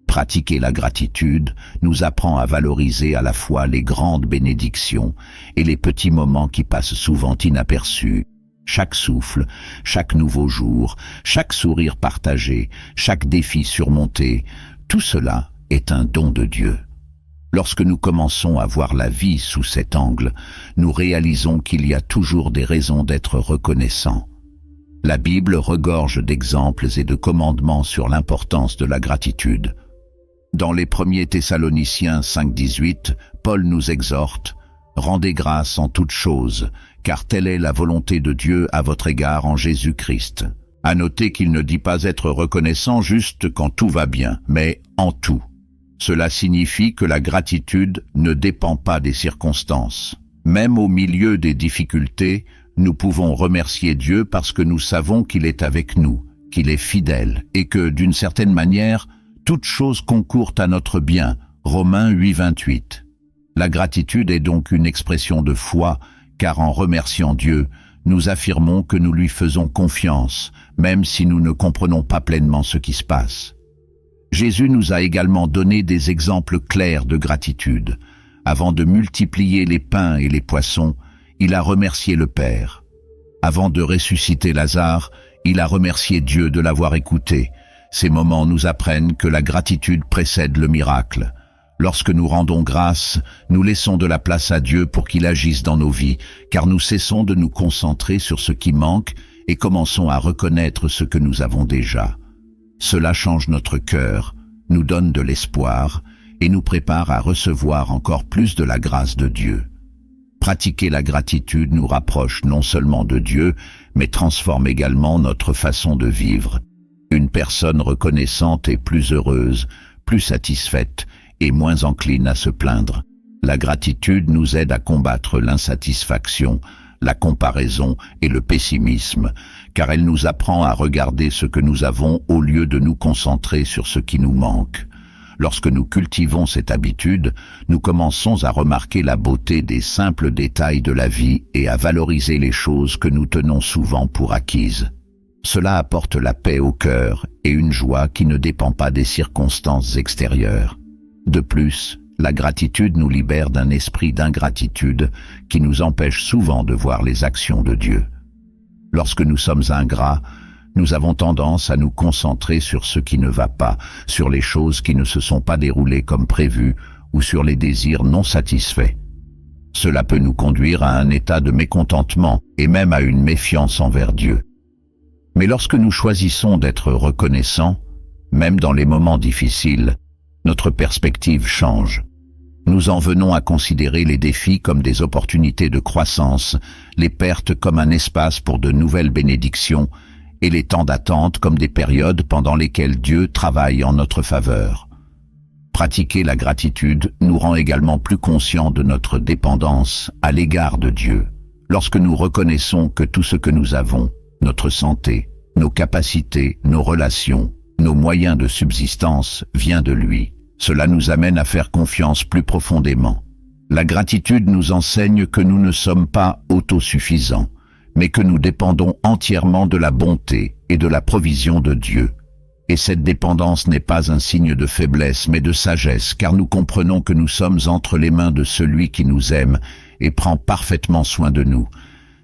Pratiquer la gratitude nous apprend à valoriser à la fois les grandes bénédictions et les petits moments qui passent souvent inaperçus. Chaque souffle, chaque nouveau jour, chaque sourire partagé, chaque défi surmonté, tout cela est un don de Dieu. Lorsque nous commençons à voir la vie sous cet angle, nous réalisons qu'il y a toujours des raisons d'être reconnaissants. La Bible regorge d'exemples et de commandements sur l'importance de la gratitude. Dans les 1er Thessaloniciens 5,18, Paul nous exhorte « Rendez grâce en toutes choses, car telle est la volonté de Dieu à votre égard en Jésus-Christ. » À noter qu'il ne dit pas être reconnaissant juste quand tout va bien, mais en tout. Cela signifie que la gratitude ne dépend pas des circonstances. Même au milieu des difficultés, nous pouvons remercier Dieu parce que nous savons qu'il est avec nous, qu'il est fidèle et que, d'une certaine manière, toute chose concourt à notre bien. Romains 8,28. La gratitude est donc une expression de foi, car en remerciant Dieu, nous affirmons que nous lui faisons confiance, même si nous ne comprenons pas pleinement ce qui se passe. Jésus nous a également donné des exemples clairs de gratitude. Avant de multiplier les pains et les poissons, il a remercié le Père. Avant de ressusciter Lazare, il a remercié Dieu de l'avoir écouté. Ces moments nous apprennent que la gratitude précède le miracle. Lorsque nous rendons grâce, nous laissons de la place à Dieu pour qu'il agisse dans nos vies, car nous cessons de nous concentrer sur ce qui manque et commençons à reconnaître ce que nous avons déjà. Cela change notre cœur, nous donne de l'espoir et nous prépare à recevoir encore plus de la grâce de Dieu. Pratiquer la gratitude nous rapproche non seulement de Dieu, mais transforme également notre façon de vivre. Une personne reconnaissante est plus heureuse, plus satisfaite et moins encline à se plaindre. La gratitude nous aide à combattre l'insatisfaction, la comparaison et le pessimisme, car elle nous apprend à regarder ce que nous avons au lieu de nous concentrer sur ce qui nous manque. Lorsque nous cultivons cette habitude, nous commençons à remarquer la beauté des simples détails de la vie et à valoriser les choses que nous tenons souvent pour acquises. Cela apporte la paix au cœur et une joie qui ne dépend pas des circonstances extérieures. De plus, la gratitude nous libère d'un esprit d'ingratitude qui nous empêche souvent de voir les actions de Dieu. Lorsque nous sommes ingrats, nous avons tendance à nous concentrer sur ce qui ne va pas, sur les choses qui ne se sont pas déroulées comme prévu ou sur les désirs non satisfaits. Cela peut nous conduire à un état de mécontentement et même à une méfiance envers Dieu. Mais lorsque nous choisissons d'être reconnaissants, même dans les moments difficiles, notre perspective change. Nous en venons à considérer les défis comme des opportunités de croissance, les pertes comme un espace pour de nouvelles bénédictions et les temps d'attente comme des périodes pendant lesquelles Dieu travaille en notre faveur. Pratiquer la gratitude nous rend également plus conscients de notre dépendance à l'égard de Dieu. Lorsque nous reconnaissons que tout ce que nous avons, notre santé, nos capacités, nos relations, nos moyens de subsistance, vient de lui, cela nous amène à faire confiance plus profondément. La gratitude nous enseigne que nous ne sommes pas autosuffisants, mais que nous dépendons entièrement de la bonté et de la provision de Dieu. Et cette dépendance n'est pas un signe de faiblesse, mais de sagesse, car nous comprenons que nous sommes entre les mains de celui qui nous aime et prend parfaitement soin de nous.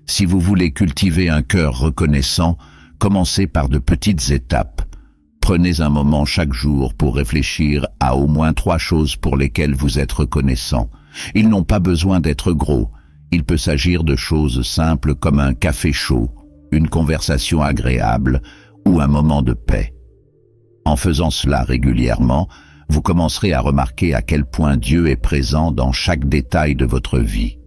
Si vous voulez cultiver un cœur reconnaissant, commencez par de petites étapes. Prenez un moment chaque jour pour réfléchir à au moins 3 choses pour lesquelles vous êtes reconnaissant. Ils n'ont pas besoin d'être gros. Il peut s'agir de choses simples comme un café chaud, une conversation agréable ou un moment de paix. En faisant cela régulièrement, vous commencerez à remarquer à quel point Dieu est présent dans chaque détail de votre vie.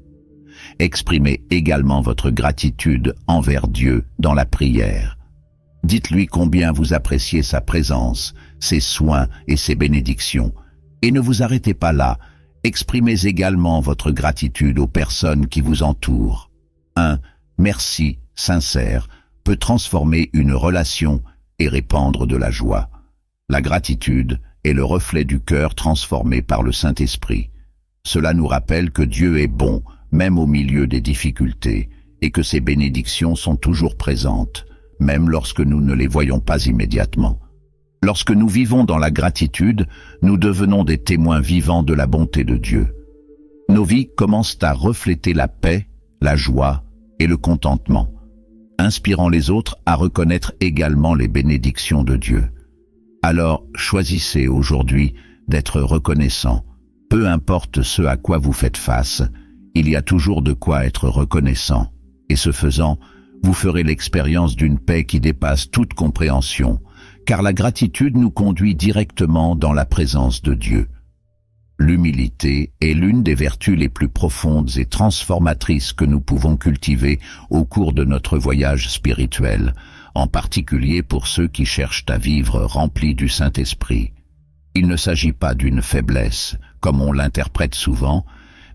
Exprimez également votre gratitude envers Dieu dans la prière. Dites-lui combien vous appréciez sa présence, ses soins et ses bénédictions. Et ne vous arrêtez pas là, exprimez également votre gratitude aux personnes qui vous entourent. Un merci sincère peut transformer une relation et répandre de la joie. La gratitude est le reflet du cœur transformé par le Saint-Esprit. Cela nous rappelle que Dieu est bon, même au milieu des difficultés, et que ses bénédictions sont toujours présentes, même lorsque nous ne les voyons pas immédiatement. Lorsque nous vivons dans la gratitude, nous devenons des témoins vivants de la bonté de Dieu. Nos vies commencent à refléter la paix, la joie et le contentement, inspirant les autres à reconnaître également les bénédictions de Dieu. Alors, choisissez aujourd'hui d'être reconnaissant. Peu importe ce à quoi vous faites face, il y a toujours de quoi être reconnaissant. Et ce faisant, vous ferez l'expérience d'une paix qui dépasse toute compréhension, car la gratitude nous conduit directement dans la présence de Dieu. L'humilité est l'une des vertus les plus profondes et transformatrices que nous pouvons cultiver au cours de notre voyage spirituel, en particulier pour ceux qui cherchent à vivre remplis du Saint-Esprit. Il ne s'agit pas d'une faiblesse, comme on l'interprète souvent,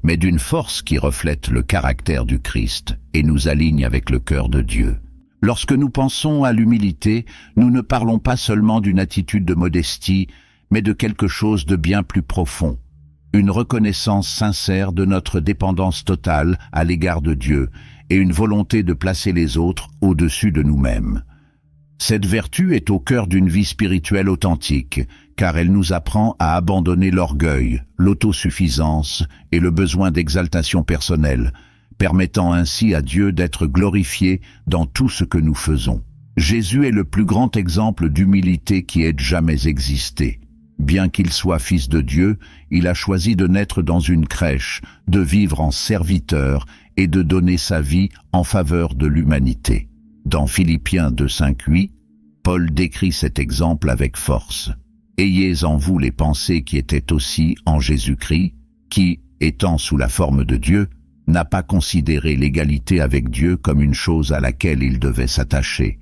mais d'une force qui reflète le caractère du Christ et nous aligne avec le cœur de Dieu. Lorsque nous pensons à l'humilité, nous ne parlons pas seulement d'une attitude de modestie, mais de quelque chose de bien plus profond. Une reconnaissance sincère de notre dépendance totale à l'égard de Dieu et une volonté de placer les autres au-dessus de nous-mêmes. Cette vertu est au cœur d'une vie spirituelle authentique, car elle nous apprend à abandonner l'orgueil, l'autosuffisance et le besoin d'exaltation personnelle, permettant ainsi à Dieu d'être glorifié dans tout ce que nous faisons. Jésus est le plus grand exemple d'humilité qui ait jamais existé. Bien qu'il soit fils de Dieu, il a choisi de naître dans une crèche, de vivre en serviteur et de donner sa vie en faveur de l'humanité. Dans Philippiens 2:5-8, Paul décrit cet exemple avec force. « Ayez en vous les pensées qui étaient aussi en Jésus-Christ, qui, étant sous la forme de Dieu, n'a pas considéré l'égalité avec Dieu comme une chose à laquelle il devait s'attacher,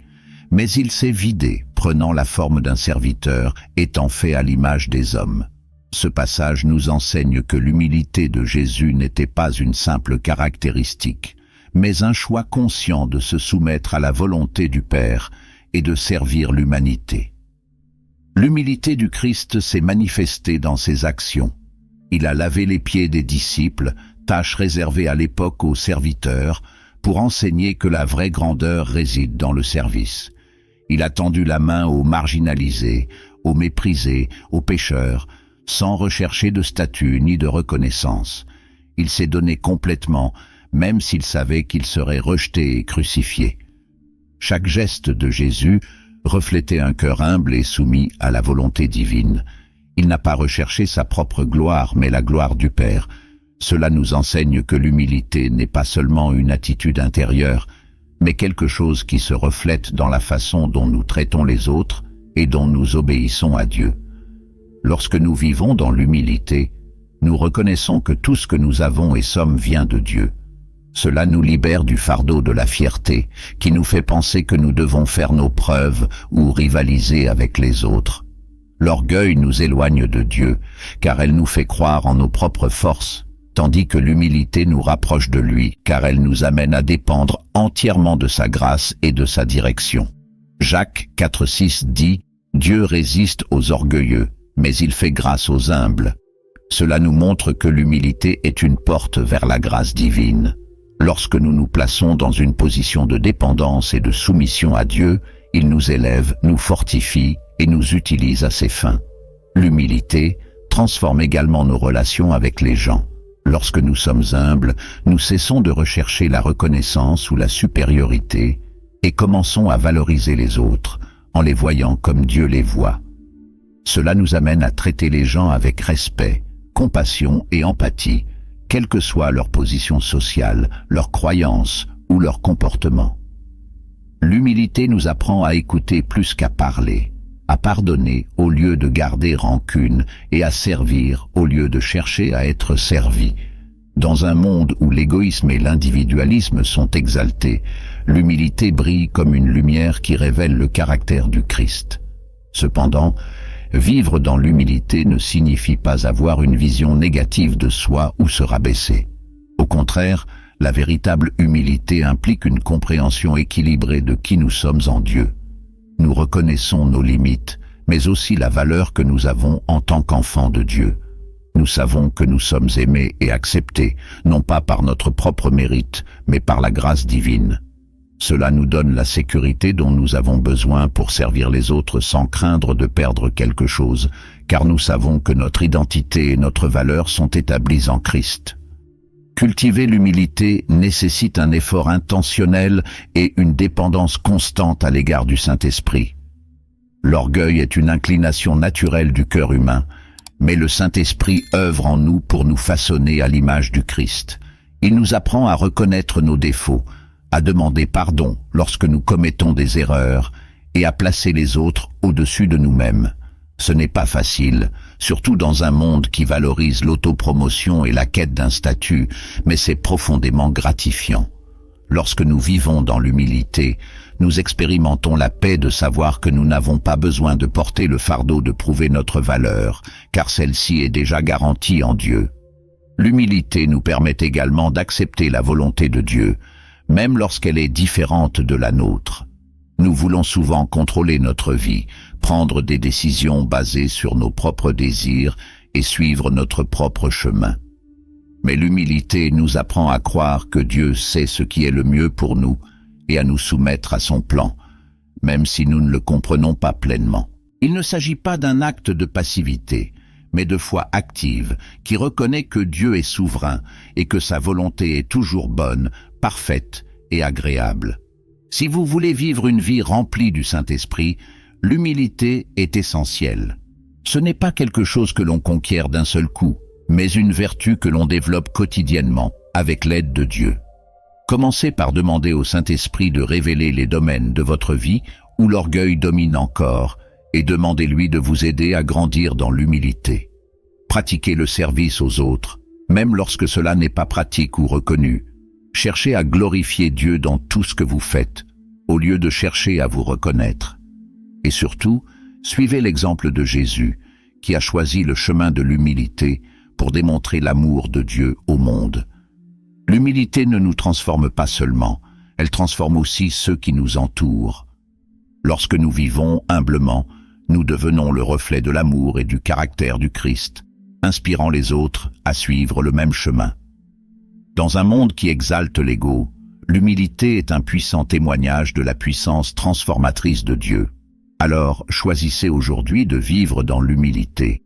mais il s'est vidé, prenant la forme d'un serviteur, étant fait à l'image des hommes. » Ce passage nous enseigne que l'humilité de Jésus n'était pas une simple caractéristique, mais un choix conscient de se soumettre à la volonté du Père et de servir l'humanité. L'humilité du Christ s'est manifestée dans ses actions. Il a lavé les pieds des disciples, tâche réservée à l'époque aux serviteurs, pour enseigner que la vraie grandeur réside dans le service. Il a tendu la main aux marginalisés, aux méprisés, aux pécheurs, sans rechercher de statut ni de reconnaissance. Il s'est donné complètement, même s'il savait qu'il serait rejeté et crucifié. Chaque geste de Jésus reflétait un cœur humble et soumis à la volonté divine. Il n'a pas recherché sa propre gloire, mais la gloire du Père. Cela nous enseigne que l'humilité n'est pas seulement une attitude intérieure, mais quelque chose qui se reflète dans la façon dont nous traitons les autres et dont nous obéissons à Dieu. Lorsque nous vivons dans l'humilité, nous reconnaissons que tout ce que nous avons et sommes vient de Dieu. Cela nous libère du fardeau de la fierté, qui nous fait penser que nous devons faire nos preuves ou rivaliser avec les autres. L'orgueil nous éloigne de Dieu, car elle nous fait croire en nos propres forces, tandis que l'humilité nous rapproche de lui, car elle nous amène à dépendre entièrement de sa grâce et de sa direction. Jacques 4,6 dit « Dieu résiste aux orgueilleux, mais il fait grâce aux humbles. » Cela nous montre que l'humilité est une porte vers la grâce divine. Lorsque nous nous plaçons dans une position de dépendance et de soumission à Dieu, il nous élève, nous fortifie et nous utilise à ses fins. L'humilité transforme également nos relations avec les gens. Lorsque nous sommes humbles, nous cessons de rechercher la reconnaissance ou la supériorité et commençons à valoriser les autres, en les voyant comme Dieu les voit. Cela nous amène à traiter les gens avec respect, compassion et empathie, quelle que soit leur position sociale, leur croyance ou leur comportement. L'humilité nous apprend à écouter plus qu'à parler, à pardonner au lieu de garder rancune et à servir au lieu de chercher à être servi. Dans un monde où l'égoïsme et l'individualisme sont exaltés, l'humilité brille comme une lumière qui révèle le caractère du Christ. Cependant, vivre dans l'humilité ne signifie pas avoir une vision négative de soi ou se rabaisser. Au contraire, la véritable humilité implique une compréhension équilibrée de qui nous sommes en Dieu. Nous reconnaissons nos limites, mais aussi la valeur que nous avons en tant qu'enfants de Dieu. Nous savons que nous sommes aimés et acceptés, non pas par notre propre mérite, mais par la grâce divine. Cela nous donne la sécurité dont nous avons besoin pour servir les autres sans craindre de perdre quelque chose, car nous savons que notre identité et notre valeur sont établies en Christ. Cultiver l'humilité nécessite un effort intentionnel et une dépendance constante à l'égard du Saint-Esprit. L'orgueil est une inclination naturelle du cœur humain, mais le Saint-Esprit œuvre en nous pour nous façonner à l'image du Christ. Il nous apprend à reconnaître nos défauts, à demander pardon lorsque nous commettons des erreurs et à placer les autres au-dessus de nous-mêmes. Ce n'est pas facile, surtout dans un monde qui valorise l'autopromotion et la quête d'un statut, mais c'est profondément gratifiant. Lorsque nous vivons dans l'humilité, nous expérimentons la paix de savoir que nous n'avons pas besoin de porter le fardeau de prouver notre valeur, car celle-ci est déjà garantie en Dieu. L'humilité nous permet également d'accepter la volonté de Dieu, même lorsqu'elle est différente de la nôtre. Nous voulons souvent contrôler notre vie, prendre des décisions basées sur nos propres désirs et suivre notre propre chemin. Mais l'humilité nous apprend à croire que Dieu sait ce qui est le mieux pour nous et à nous soumettre à son plan, même si nous ne le comprenons pas pleinement. Il ne s'agit pas d'un acte de passivité, mais de foi active, qui reconnaît que Dieu est souverain et que sa volonté est toujours bonne, parfaite et agréable. Si vous voulez vivre une vie remplie du Saint-Esprit, l'humilité est essentielle. Ce n'est pas quelque chose que l'on conquiert d'un seul coup, mais une vertu que l'on développe quotidiennement avec l'aide de Dieu. Commencez par demander au Saint-Esprit de révéler les domaines de votre vie où l'orgueil domine encore et demandez-lui de vous aider à grandir dans l'humilité. Pratiquez le service aux autres, même lorsque cela n'est pas pratique ou reconnu. Cherchez à glorifier Dieu dans tout ce que vous faites, au lieu de chercher à vous reconnaître. Et surtout, suivez l'exemple de Jésus, qui a choisi le chemin de l'humilité pour démontrer l'amour de Dieu au monde. L'humilité ne nous transforme pas seulement, elle transforme aussi ceux qui nous entourent. Lorsque nous vivons humblement, nous devenons le reflet de l'amour et du caractère du Christ, inspirant les autres à suivre le même chemin. Dans un monde qui exalte l'ego, l'humilité est un puissant témoignage de la puissance transformatrice de Dieu. Alors, choisissez aujourd'hui de vivre dans l'humilité.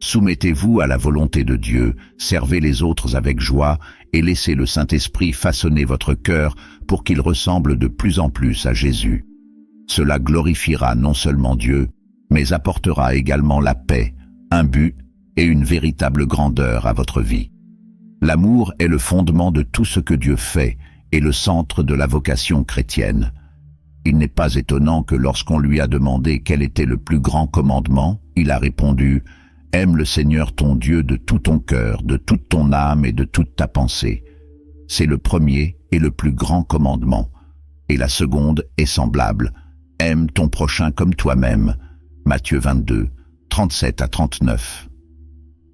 Soumettez-vous à la volonté de Dieu, servez les autres avec joie et laissez le Saint-Esprit façonner votre cœur pour qu'il ressemble de plus en plus à Jésus. Cela glorifiera non seulement Dieu, mais apportera également la paix, un but et une véritable grandeur à votre vie. L'amour est le fondement de tout ce que Dieu fait et le centre de la vocation chrétienne. Il n'est pas étonnant que lorsqu'on lui a demandé quel était le plus grand commandement, il a répondu « Aime le Seigneur ton Dieu de tout ton cœur, de toute ton âme et de toute ta pensée ». C'est le premier et le plus grand commandement. Et la seconde est semblable « Aime ton prochain comme toi-même ». Matthieu 22, 37 à 39.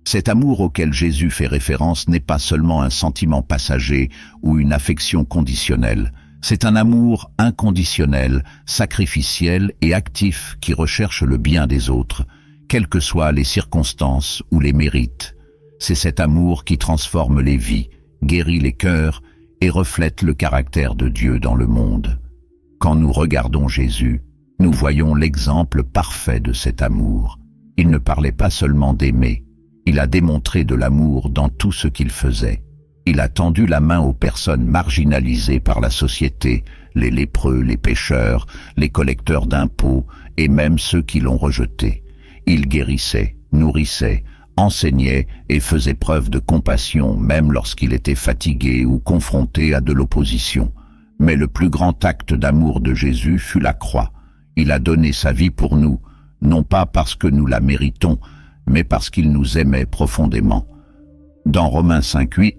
Cet amour auquel Jésus fait référence n'est pas seulement un sentiment passager ou une affection conditionnelle. C'est un amour inconditionnel, sacrificiel et actif qui recherche le bien des autres, quelles que soient les circonstances ou les mérites. C'est cet amour qui transforme les vies, guérit les cœurs et reflète le caractère de Dieu dans le monde. Quand nous regardons Jésus, nous voyons l'exemple parfait de cet amour. Il ne parlait pas seulement d'aimer, il a démontré de l'amour dans tout ce qu'il faisait. Il a tendu la main aux personnes marginalisées par la société, les lépreux, les pécheurs, les collecteurs d'impôts et même ceux qui l'ont rejeté. Il guérissait, nourrissait, enseignait et faisait preuve de compassion même lorsqu'il était fatigué ou confronté à de l'opposition. Mais le plus grand acte d'amour de Jésus fut la croix. Il a donné sa vie pour nous, non pas parce que nous la méritons, mais parce qu'il nous aimait profondément. Dans Romains 5:8,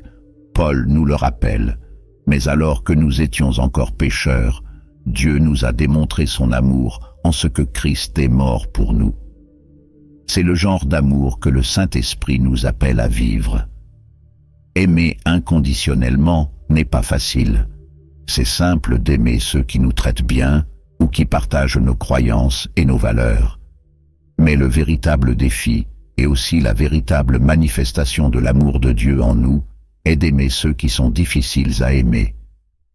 Paul nous le rappelle. Mais alors que nous étions encore pécheurs, Dieu nous a démontré son amour en ce que Christ est mort pour nous. C'est le genre d'amour que le Saint-Esprit nous appelle à vivre. Aimer inconditionnellement n'est pas facile. C'est simple d'aimer ceux qui nous traitent bien ou qui partagent nos croyances et nos valeurs. Mais le véritable défi, et aussi la véritable manifestation de l'amour de Dieu en nous, est d'aimer ceux qui sont difficiles à aimer.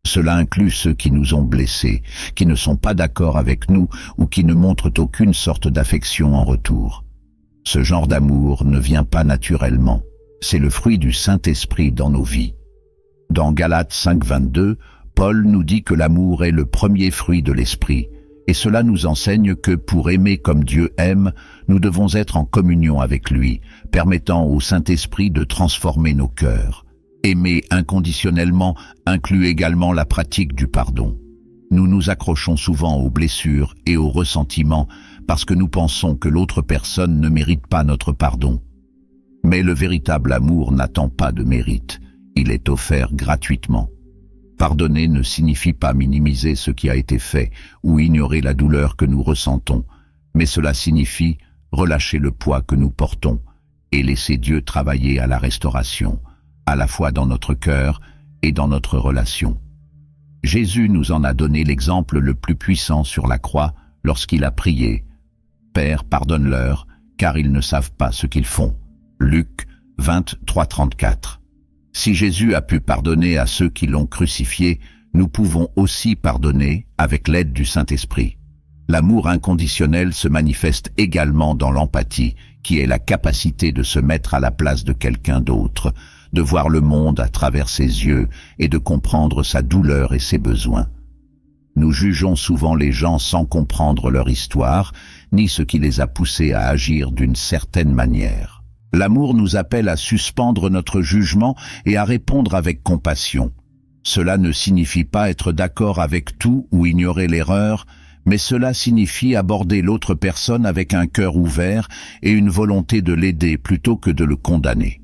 Cela inclut ceux qui nous ont blessés, qui ne sont pas d'accord avec nous ou qui ne montrent aucune sorte d'affection en retour. Ce genre d'amour ne vient pas naturellement, c'est le fruit du Saint-Esprit dans nos vies. Dans Galates 5:22, Paul nous dit que l'amour est le premier fruit de l'Esprit, et cela nous enseigne que pour aimer comme Dieu aime, nous devons être en communion avec lui, permettant au Saint-Esprit de transformer nos cœurs. Aimer inconditionnellement inclut également la pratique du pardon. Nous nous accrochons souvent aux blessures et aux ressentiments parce que nous pensons que l'autre personne ne mérite pas notre pardon. Mais le véritable amour n'attend pas de mérite, il est offert gratuitement. Pardonner ne signifie pas minimiser ce qui a été fait ou ignorer la douleur que nous ressentons, mais cela signifie relâcher le poids que nous portons et laisser Dieu travailler à la restauration, à la fois dans notre cœur et dans notre relation. Jésus nous en a donné l'exemple le plus puissant sur la croix lorsqu'il a prié « Père, pardonne-leur, car ils ne savent pas ce qu'ils font ». Luc 23:34. Si Jésus a pu pardonner à ceux qui l'ont crucifié, nous pouvons aussi pardonner avec l'aide du Saint-Esprit. L'amour inconditionnel se manifeste également dans l'empathie, qui est la capacité de se mettre à la place de quelqu'un d'autre, de voir le monde à travers ses yeux et de comprendre sa douleur et ses besoins. Nous jugeons souvent les gens sans comprendre leur histoire, ni ce qui les a poussés à agir d'une certaine manière. L'amour nous appelle à suspendre notre jugement et à répondre avec compassion. Cela ne signifie pas être d'accord avec tout ou ignorer l'erreur, mais cela signifie aborder l'autre personne avec un cœur ouvert et une volonté de l'aider plutôt que de le condamner.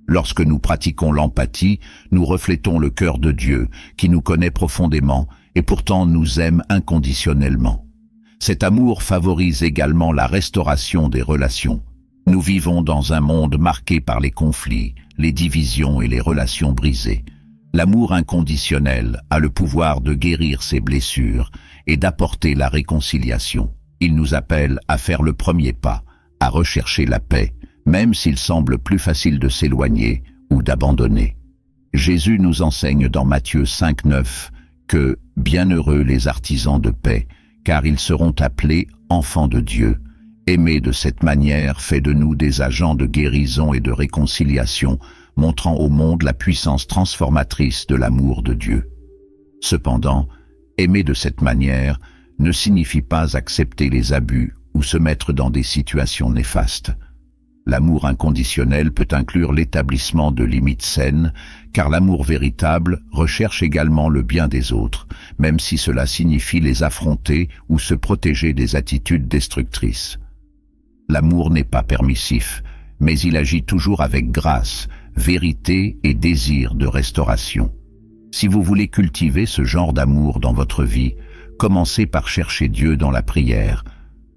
Lorsque nous pratiquons l'empathie, nous reflétons le cœur de Dieu, qui nous connaît profondément et pourtant nous aime inconditionnellement. Cet amour favorise également la restauration des relations. Nous vivons dans un monde marqué par les conflits, les divisions et les relations brisées. L'amour inconditionnel a le pouvoir de guérir ces blessures et d'apporter la réconciliation. Il nous appelle à faire le premier pas, à rechercher la paix, même s'il semble plus facile de s'éloigner ou d'abandonner. Jésus nous enseigne dans Matthieu 5:9 que « Bienheureux les artisans de paix, car ils seront appelés enfants de Dieu ». Aimer de cette manière fait de nous des agents de guérison et de réconciliation, montrant au monde la puissance transformatrice de l'amour de Dieu. Cependant, aimer de cette manière ne signifie pas accepter les abus ou se mettre dans des situations néfastes. L'amour inconditionnel peut inclure l'établissement de limites saines, car l'amour véritable recherche également le bien des autres, même si cela signifie les affronter ou se protéger des attitudes destructrices. L'amour n'est pas permissif, mais il agit toujours avec grâce, vérité et désir de restauration. Si vous voulez cultiver ce genre d'amour dans votre vie, commencez par chercher Dieu dans la prière.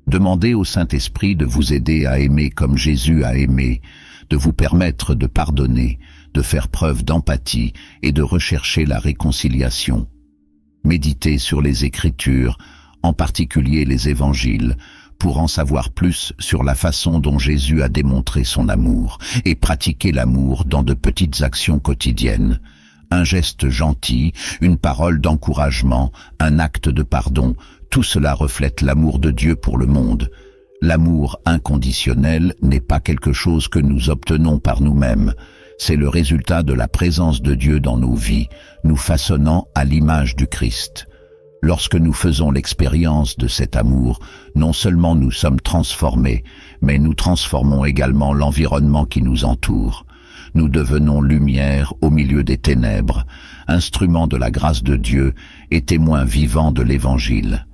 Demandez au Saint-Esprit de vous aider à aimer comme Jésus a aimé, de vous permettre de pardonner, de faire preuve d'empathie et de rechercher la réconciliation. Méditez sur les Écritures, en particulier les Évangiles, pour en savoir plus sur la façon dont Jésus a démontré son amour, et pratiquer l'amour dans de petites actions quotidiennes. Un geste gentil, une parole d'encouragement, un acte de pardon, tout cela reflète l'amour de Dieu pour le monde. L'amour inconditionnel n'est pas quelque chose que nous obtenons par nous-mêmes. C'est le résultat de la présence de Dieu dans nos vies, nous façonnant à l'image du Christ. Lorsque nous faisons l'expérience de cet amour, non seulement nous sommes transformés, mais nous transformons également l'environnement qui nous entoure. Nous devenons lumière au milieu des ténèbres, instruments de la grâce de Dieu et témoins vivants de l'Évangile.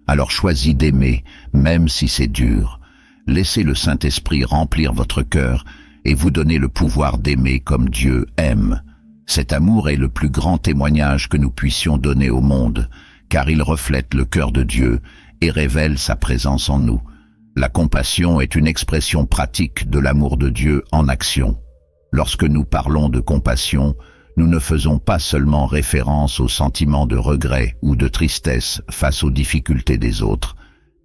Alors choisis d'aimer, même si c'est dur. Laissez le Saint-Esprit remplir votre cœur et vous donner le pouvoir d'aimer comme Dieu aime. Cet amour est le plus grand témoignage que nous puissions donner au monde, car il reflète le cœur de Dieu et révèle sa présence en nous. La compassion est une expression pratique de l'amour de Dieu en action. Lorsque nous parlons de compassion, nous ne faisons pas seulement référence au sentiment de regret ou de tristesse face aux difficultés des autres,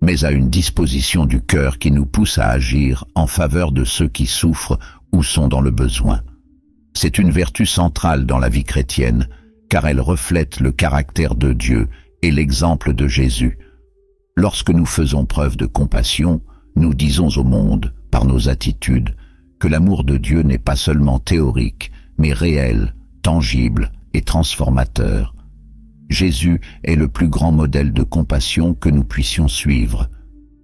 mais à une disposition du cœur qui nous pousse à agir en faveur de ceux qui souffrent ou sont dans le besoin. C'est une vertu centrale dans la vie chrétienne, car elle reflète le caractère de Dieu et l'exemple de Jésus. Lorsque nous faisons preuve de compassion, nous disons au monde, par nos attitudes, que l'amour de Dieu n'est pas seulement théorique, mais réel, tangible et transformateur. Jésus est le plus grand modèle de compassion que nous puissions suivre.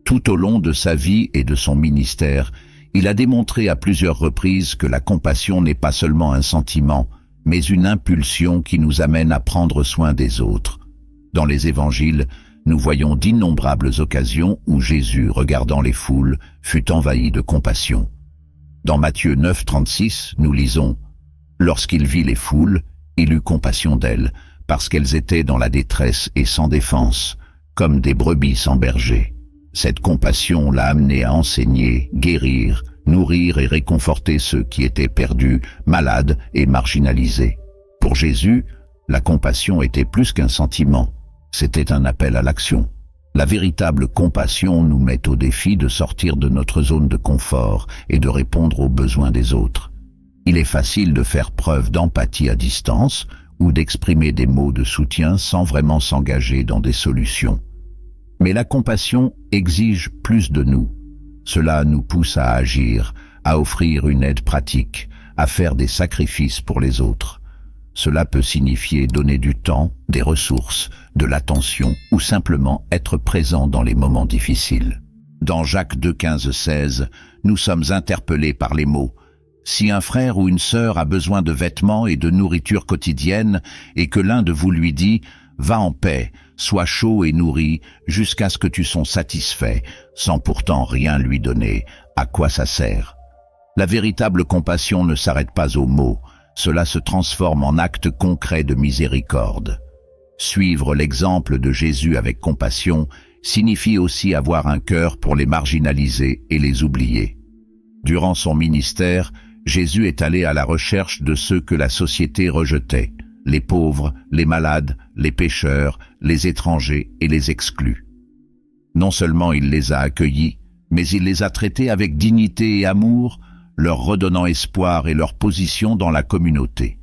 Tout au long de sa vie et de son ministère, il a démontré à plusieurs reprises que la compassion n'est pas seulement un sentiment, mais une impulsion qui nous amène à prendre soin des autres. Dans les évangiles, nous voyons d'innombrables occasions où Jésus, regardant les foules, fut envahi de compassion. Dans Matthieu 9, 36, nous lisons « Lorsqu'il vit les foules, il eut compassion d'elles, parce qu'elles étaient dans la détresse et sans défense, comme des brebis sans berger. Cette compassion l'a amené à enseigner, guérir, nourrir et réconforter ceux qui étaient perdus, malades et marginalisés. Pour Jésus, la compassion était plus qu'un sentiment. C'était un appel à l'action. La véritable compassion nous met au défi de sortir de notre zone de confort et de répondre aux besoins des autres. Il est facile de faire preuve d'empathie à distance ou d'exprimer des mots de soutien sans vraiment s'engager dans des solutions. Mais la compassion exige plus de nous. Cela nous pousse à agir, à offrir une aide pratique, à faire des sacrifices pour les autres. Cela peut signifier donner du temps, des ressources, de l'attention ou simplement être présent dans les moments difficiles. Dans Jacques 2, 15, 16, nous sommes interpellés par les mots « Si un frère ou une sœur a besoin de vêtements et de nourriture quotidienne et que l'un de vous lui dit « Va en paix, sois chaud et nourri jusqu'à ce que tu sois satisfait, sans pourtant rien lui donner, à quoi ça sert ?» La véritable compassion ne s'arrête pas aux mots. Cela se transforme en actes concrets de miséricorde. Suivre l'exemple de Jésus avec compassion signifie aussi avoir un cœur pour les marginalisés et les oubliés. Durant son ministère, Jésus est allé à la recherche de ceux que la société rejetait, les pauvres, les malades, les pécheurs, les étrangers et les exclus. Non seulement il les a accueillis, mais il les a traités avec dignité et amour, leur redonnant espoir et leur position dans la communauté.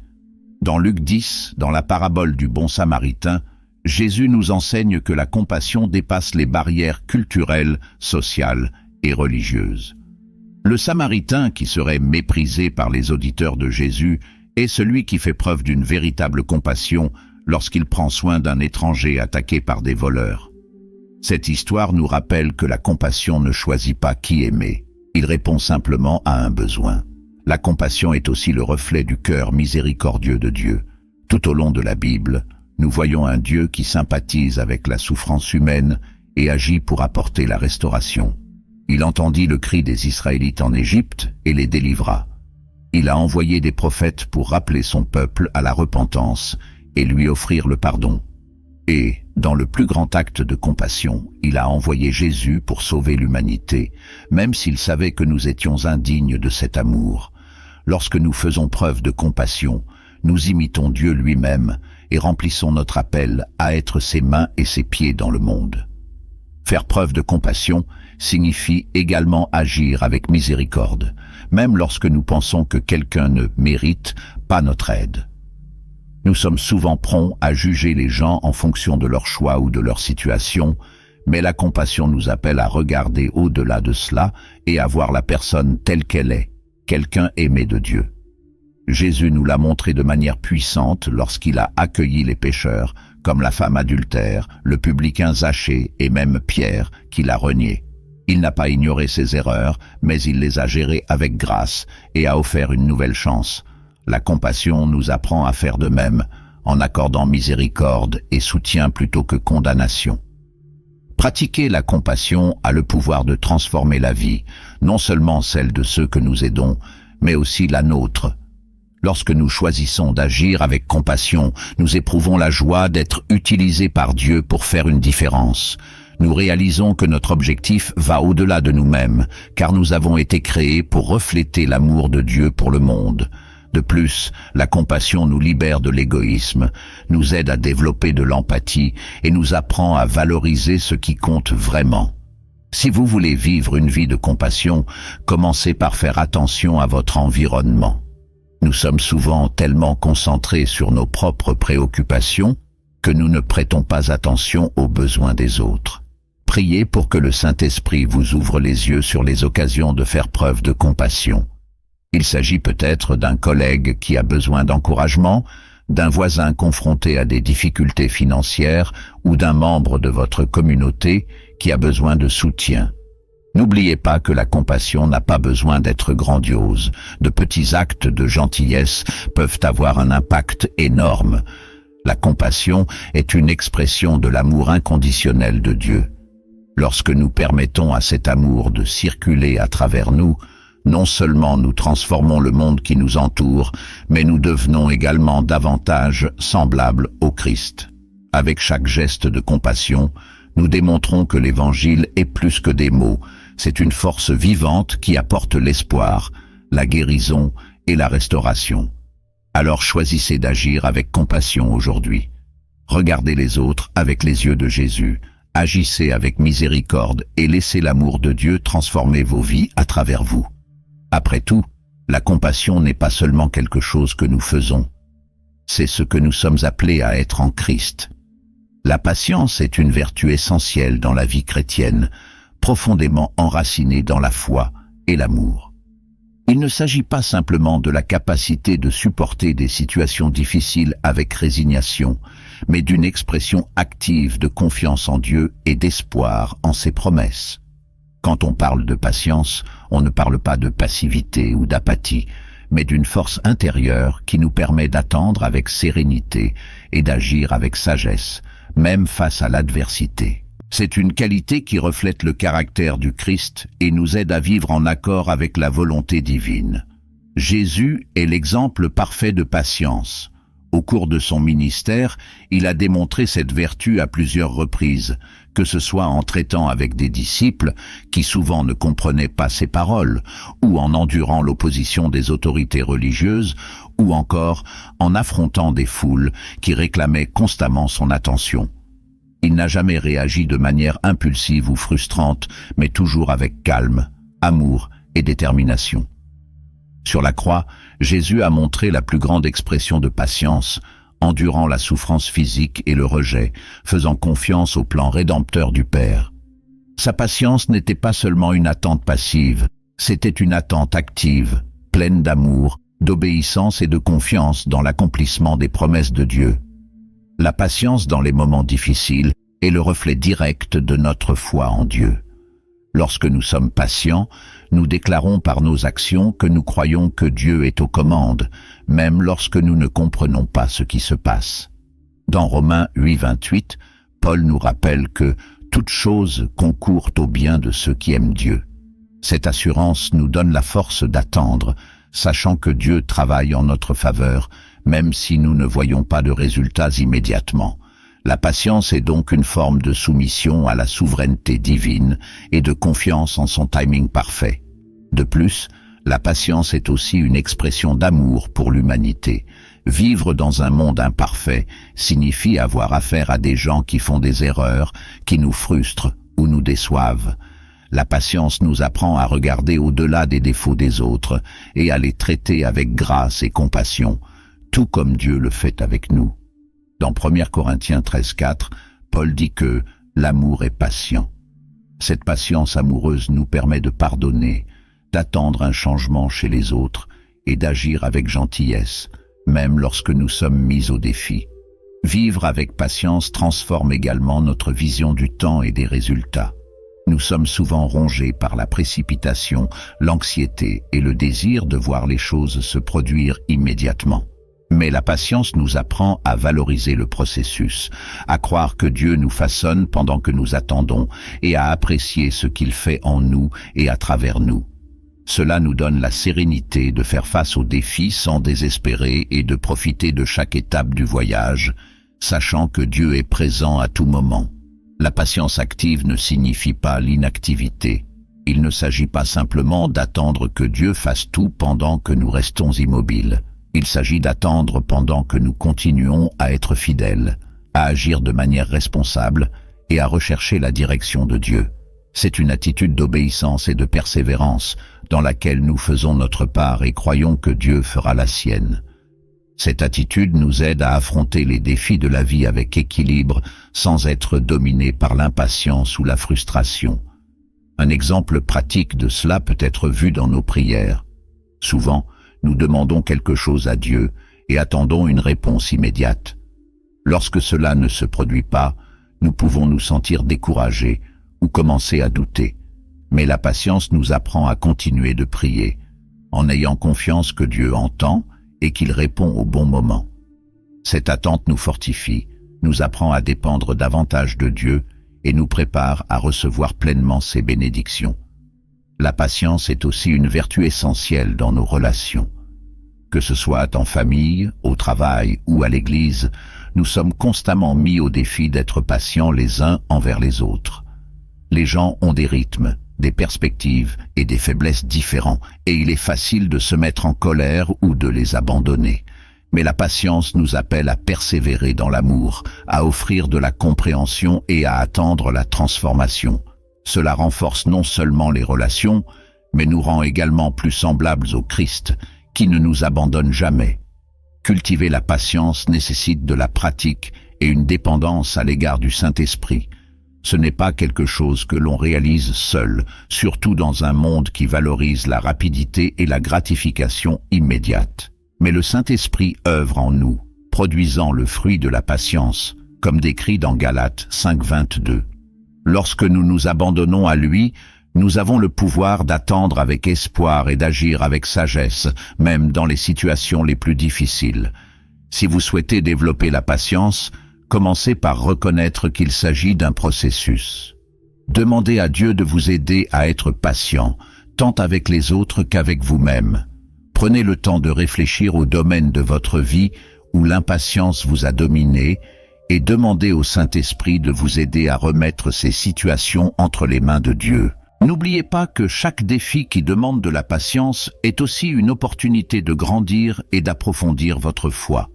Dans Luc 10, dans la parabole du bon samaritain, Jésus nous enseigne que la compassion dépasse les barrières culturelles, sociales et religieuses. Le samaritain, qui serait méprisé par les auditeurs de Jésus, est celui qui fait preuve d'une véritable compassion lorsqu'il prend soin d'un étranger attaqué par des voleurs. Cette histoire nous rappelle que la compassion ne choisit pas qui aimer. Il répond simplement à un besoin. La compassion est aussi le reflet du cœur miséricordieux de Dieu. Tout au long de la Bible, nous voyons un Dieu qui sympathise avec la souffrance humaine et agit pour apporter la restauration. Il entendit le cri des Israélites en Égypte et les délivra. Il a envoyé des prophètes pour rappeler son peuple à la repentance et lui offrir le pardon. Et, dans le plus grand acte de compassion, il a envoyé Jésus pour sauver l'humanité, même s'il savait que nous étions indignes de cet amour. Lorsque nous faisons preuve de compassion, nous imitons Dieu lui-même et remplissons notre appel à être ses mains et ses pieds dans le monde. Faire preuve de compassion signifie également agir avec miséricorde, même lorsque nous pensons que quelqu'un ne mérite pas notre aide. Nous sommes souvent prompts à juger les gens en fonction de leur choix ou de leur situation, mais la compassion nous appelle à regarder au-delà de cela et à voir la personne telle qu'elle est, quelqu'un aimé de Dieu. Jésus nous l'a montré de manière puissante lorsqu'il a accueilli les pécheurs, comme la femme adultère, le publicain Zachée et même Pierre, qui l'a renié. Il n'a pas ignoré ses erreurs, mais il les a gérées avec grâce et a offert une nouvelle chance. La compassion nous apprend à faire de même, en accordant miséricorde et soutien plutôt que condamnation. Pratiquer la compassion a le pouvoir de transformer la vie, non seulement celle de ceux que nous aidons, mais aussi la nôtre. Lorsque nous choisissons d'agir avec compassion, nous éprouvons la joie d'être utilisés par Dieu pour faire une différence. Nous réalisons que notre objectif va au-delà de nous-mêmes, car nous avons été créés pour refléter l'amour de Dieu pour le monde. De plus, la compassion nous libère de l'égoïsme, nous aide à développer de l'empathie et nous apprend à valoriser ce qui compte vraiment. Si vous voulez vivre une vie de compassion, commencez par faire attention à votre environnement. Nous sommes souvent tellement concentrés sur nos propres préoccupations que nous ne prêtons pas attention aux besoins des autres. Priez pour que le Saint-Esprit vous ouvre les yeux sur les occasions de faire preuve de compassion. Il s'agit peut-être d'un collègue qui a besoin d'encouragement, d'un voisin confronté à des difficultés financières ou d'un membre de votre communauté qui a besoin de soutien. N'oubliez pas que la compassion n'a pas besoin d'être grandiose. De petits actes de gentillesse peuvent avoir un impact énorme. La compassion est une expression de l'amour inconditionnel de Dieu. Lorsque nous permettons à cet amour de circuler à travers nous, non seulement nous transformons le monde qui nous entoure, mais nous devenons également davantage semblables au Christ. Avec chaque geste de compassion, nous démontrons que l'Évangile est plus que des mots. C'est une force vivante qui apporte l'espoir, la guérison et la restauration. Alors choisissez d'agir avec compassion aujourd'hui. Regardez les autres avec les yeux de Jésus. Agissez avec miséricorde et laissez l'amour de Dieu transformer vos vies à travers vous. Après tout, la compassion n'est pas seulement quelque chose que nous faisons. C'est ce que nous sommes appelés à être en Christ. La patience est une vertu essentielle dans la vie chrétienne, profondément enracinée dans la foi et l'amour. Il ne s'agit pas simplement de la capacité de supporter des situations difficiles avec résignation, mais d'une expression active de confiance en Dieu et d'espoir en ses promesses. Quand on parle de patience, on ne parle pas de passivité ou d'apathie, mais d'une force intérieure qui nous permet d'attendre avec sérénité et d'agir avec sagesse, même face à l'adversité. C'est une qualité qui reflète le caractère du Christ et nous aide à vivre en accord avec la volonté divine. Jésus est l'exemple parfait de patience. Au cours de son ministère, il a démontré cette vertu à plusieurs reprises, que ce soit en traitant avec des disciples qui souvent ne comprenaient pas ses paroles, ou en endurant l'opposition des autorités religieuses, ou encore en affrontant des foules qui réclamaient constamment son attention. Il n'a jamais réagi de manière impulsive ou frustrante, mais toujours avec calme, amour et détermination. Sur la croix, Jésus a montré la plus grande expression de patience, endurant la souffrance physique et le rejet, faisant confiance au plan rédempteur du Père. Sa patience n'était pas seulement une attente passive, c'était une attente active, pleine d'amour, d'obéissance et de confiance dans l'accomplissement des promesses de Dieu. La patience dans les moments difficiles est le reflet direct de notre foi en Dieu. Lorsque nous sommes patients, nous déclarons par nos actions que nous croyons que Dieu est aux commandes, même lorsque nous ne comprenons pas ce qui se passe. Dans Romains 8:28, Paul nous rappelle que toute chose concourt au bien de ceux qui aiment Dieu. Cette assurance nous donne la force d'attendre, sachant que Dieu travaille en notre faveur, même si nous ne voyons pas de résultats immédiatement. La patience est donc une forme de soumission à la souveraineté divine et de confiance en son timing parfait. De plus, la patience est aussi une expression d'amour pour l'humanité. Vivre dans un monde imparfait signifie avoir affaire à des gens qui font des erreurs, qui nous frustrent ou nous déçoivent. La patience nous apprend à regarder au-delà des défauts des autres et à les traiter avec grâce et compassion, tout comme Dieu le fait avec nous. Dans 1 Corinthiens 13:4, Paul dit que l'amour est patient. Cette patience amoureuse nous permet de pardonner, d'attendre un changement chez les autres et d'agir avec gentillesse, même lorsque nous sommes mis au défi. Vivre avec patience transforme également notre vision du temps et des résultats. Nous sommes souvent rongés par la précipitation, l'anxiété et le désir de voir les choses se produire immédiatement. Mais la patience nous apprend à valoriser le processus, à croire que Dieu nous façonne pendant que nous attendons et à apprécier ce qu'il fait en nous et à travers nous. Cela nous donne la sérénité de faire face aux défis sans désespérer et de profiter de chaque étape du voyage, sachant que Dieu est présent à tout moment. La patience active ne signifie pas l'inactivité. Il ne s'agit pas simplement d'attendre que Dieu fasse tout pendant que nous restons immobiles. Il s'agit d'attendre pendant que nous continuons à être fidèles, à agir de manière responsable et à rechercher la direction de Dieu. C'est une attitude d'obéissance et de persévérance dans laquelle nous faisons notre part et croyons que Dieu fera la sienne. Cette attitude nous aide à affronter les défis de la vie avec équilibre sans être dominés par l'impatience ou la frustration. Un exemple pratique de cela peut être vu dans nos prières. Souvent, nous demandons quelque chose à Dieu et attendons une réponse immédiate. Lorsque cela ne se produit pas, nous pouvons nous sentir découragés ou commencer à douter. Mais la patience nous apprend à continuer de prier, en ayant confiance que Dieu entend et qu'il répond au bon moment. Cette attente nous fortifie, nous apprend à dépendre davantage de Dieu et nous prépare à recevoir pleinement ses bénédictions. La patience est aussi une vertu essentielle dans nos relations. Que ce soit en famille, au travail ou à l'église, nous sommes constamment mis au défi d'être patients les uns envers les autres. Les gens ont des rythmes, des perspectives et des faiblesses différents, et il est facile de se mettre en colère ou de les abandonner. Mais la patience nous appelle à persévérer dans l'amour, à offrir de la compréhension et à attendre la transformation. Cela renforce non seulement les relations, mais nous rend également plus semblables au Christ, qui ne nous abandonne jamais. Cultiver la patience nécessite de la pratique et une dépendance à l'égard du Saint-Esprit. Ce n'est pas quelque chose que l'on réalise seul, surtout dans un monde qui valorise la rapidité et la gratification immédiate. Mais le Saint-Esprit œuvre en nous, produisant le fruit de la patience, comme décrit dans Galates 5:22. Lorsque nous nous abandonnons à lui, nous avons le pouvoir d'attendre avec espoir et d'agir avec sagesse, même dans les situations les plus difficiles. Si vous souhaitez développer la patience, commencez par reconnaître qu'il s'agit d'un processus. Demandez à Dieu de vous aider à être patient, tant avec les autres qu'avec vous-même. Prenez le temps de réfléchir au domaine de votre vie où l'impatience vous a dominé et demandez au Saint-Esprit de vous aider à remettre ces situations entre les mains de Dieu. N'oubliez pas que chaque défi qui demande de la patience est aussi une opportunité de grandir et d'approfondir votre foi.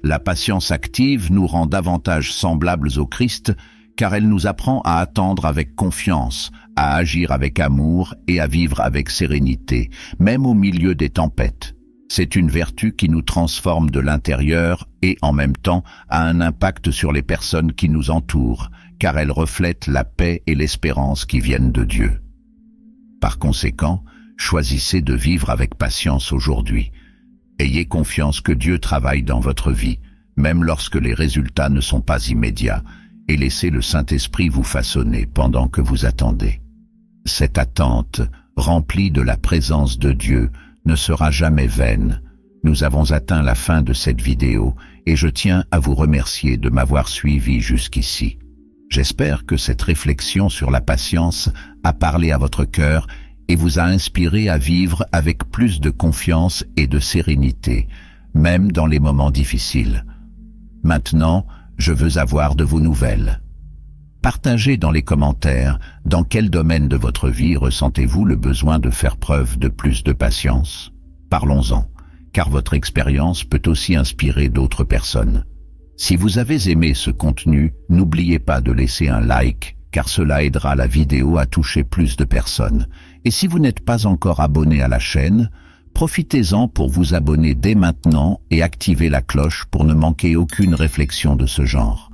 La patience active nous rend davantage semblables au Christ car elle nous apprend à attendre avec confiance, à agir avec amour et à vivre avec sérénité, même au milieu des tempêtes. C'est une vertu qui nous transforme de l'intérieur et en même temps a un impact sur les personnes qui nous entourent, car elle reflète la paix et l'espérance qui viennent de Dieu. Par conséquent, choisissez de vivre avec patience aujourd'hui. Ayez confiance que Dieu travaille dans votre vie, même lorsque les résultats ne sont pas immédiats, et laissez le Saint-Esprit vous façonner pendant que vous attendez. Cette attente, remplie de la présence de Dieu, ne sera jamais vaine. Nous avons atteint la fin de cette vidéo et je tiens à vous remercier de m'avoir suivi jusqu'ici. J'espère que cette réflexion sur la patience a parlé à votre cœur et vous a inspiré à vivre avec plus de confiance et de sérénité, même dans les moments difficiles. Maintenant, je veux avoir de vos nouvelles. Partagez dans les commentaires dans quel domaine de votre vie ressentez-vous le besoin de faire preuve de plus de patience. Parlons-en, car votre expérience peut aussi inspirer d'autres personnes. Si vous avez aimé ce contenu, n'oubliez pas de laisser un like, car cela aidera la vidéo à toucher plus de personnes. Et si vous n'êtes pas encore abonné à la chaîne, profitez-en pour vous abonner dès maintenant et activer la cloche pour ne manquer aucune réflexion de ce genre.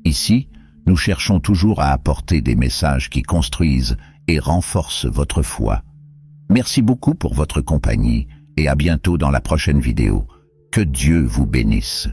Ici, nous cherchons toujours à apporter des messages qui construisent et renforcent votre foi. Merci beaucoup pour votre compagnie et à bientôt dans la prochaine vidéo. Que Dieu vous bénisse.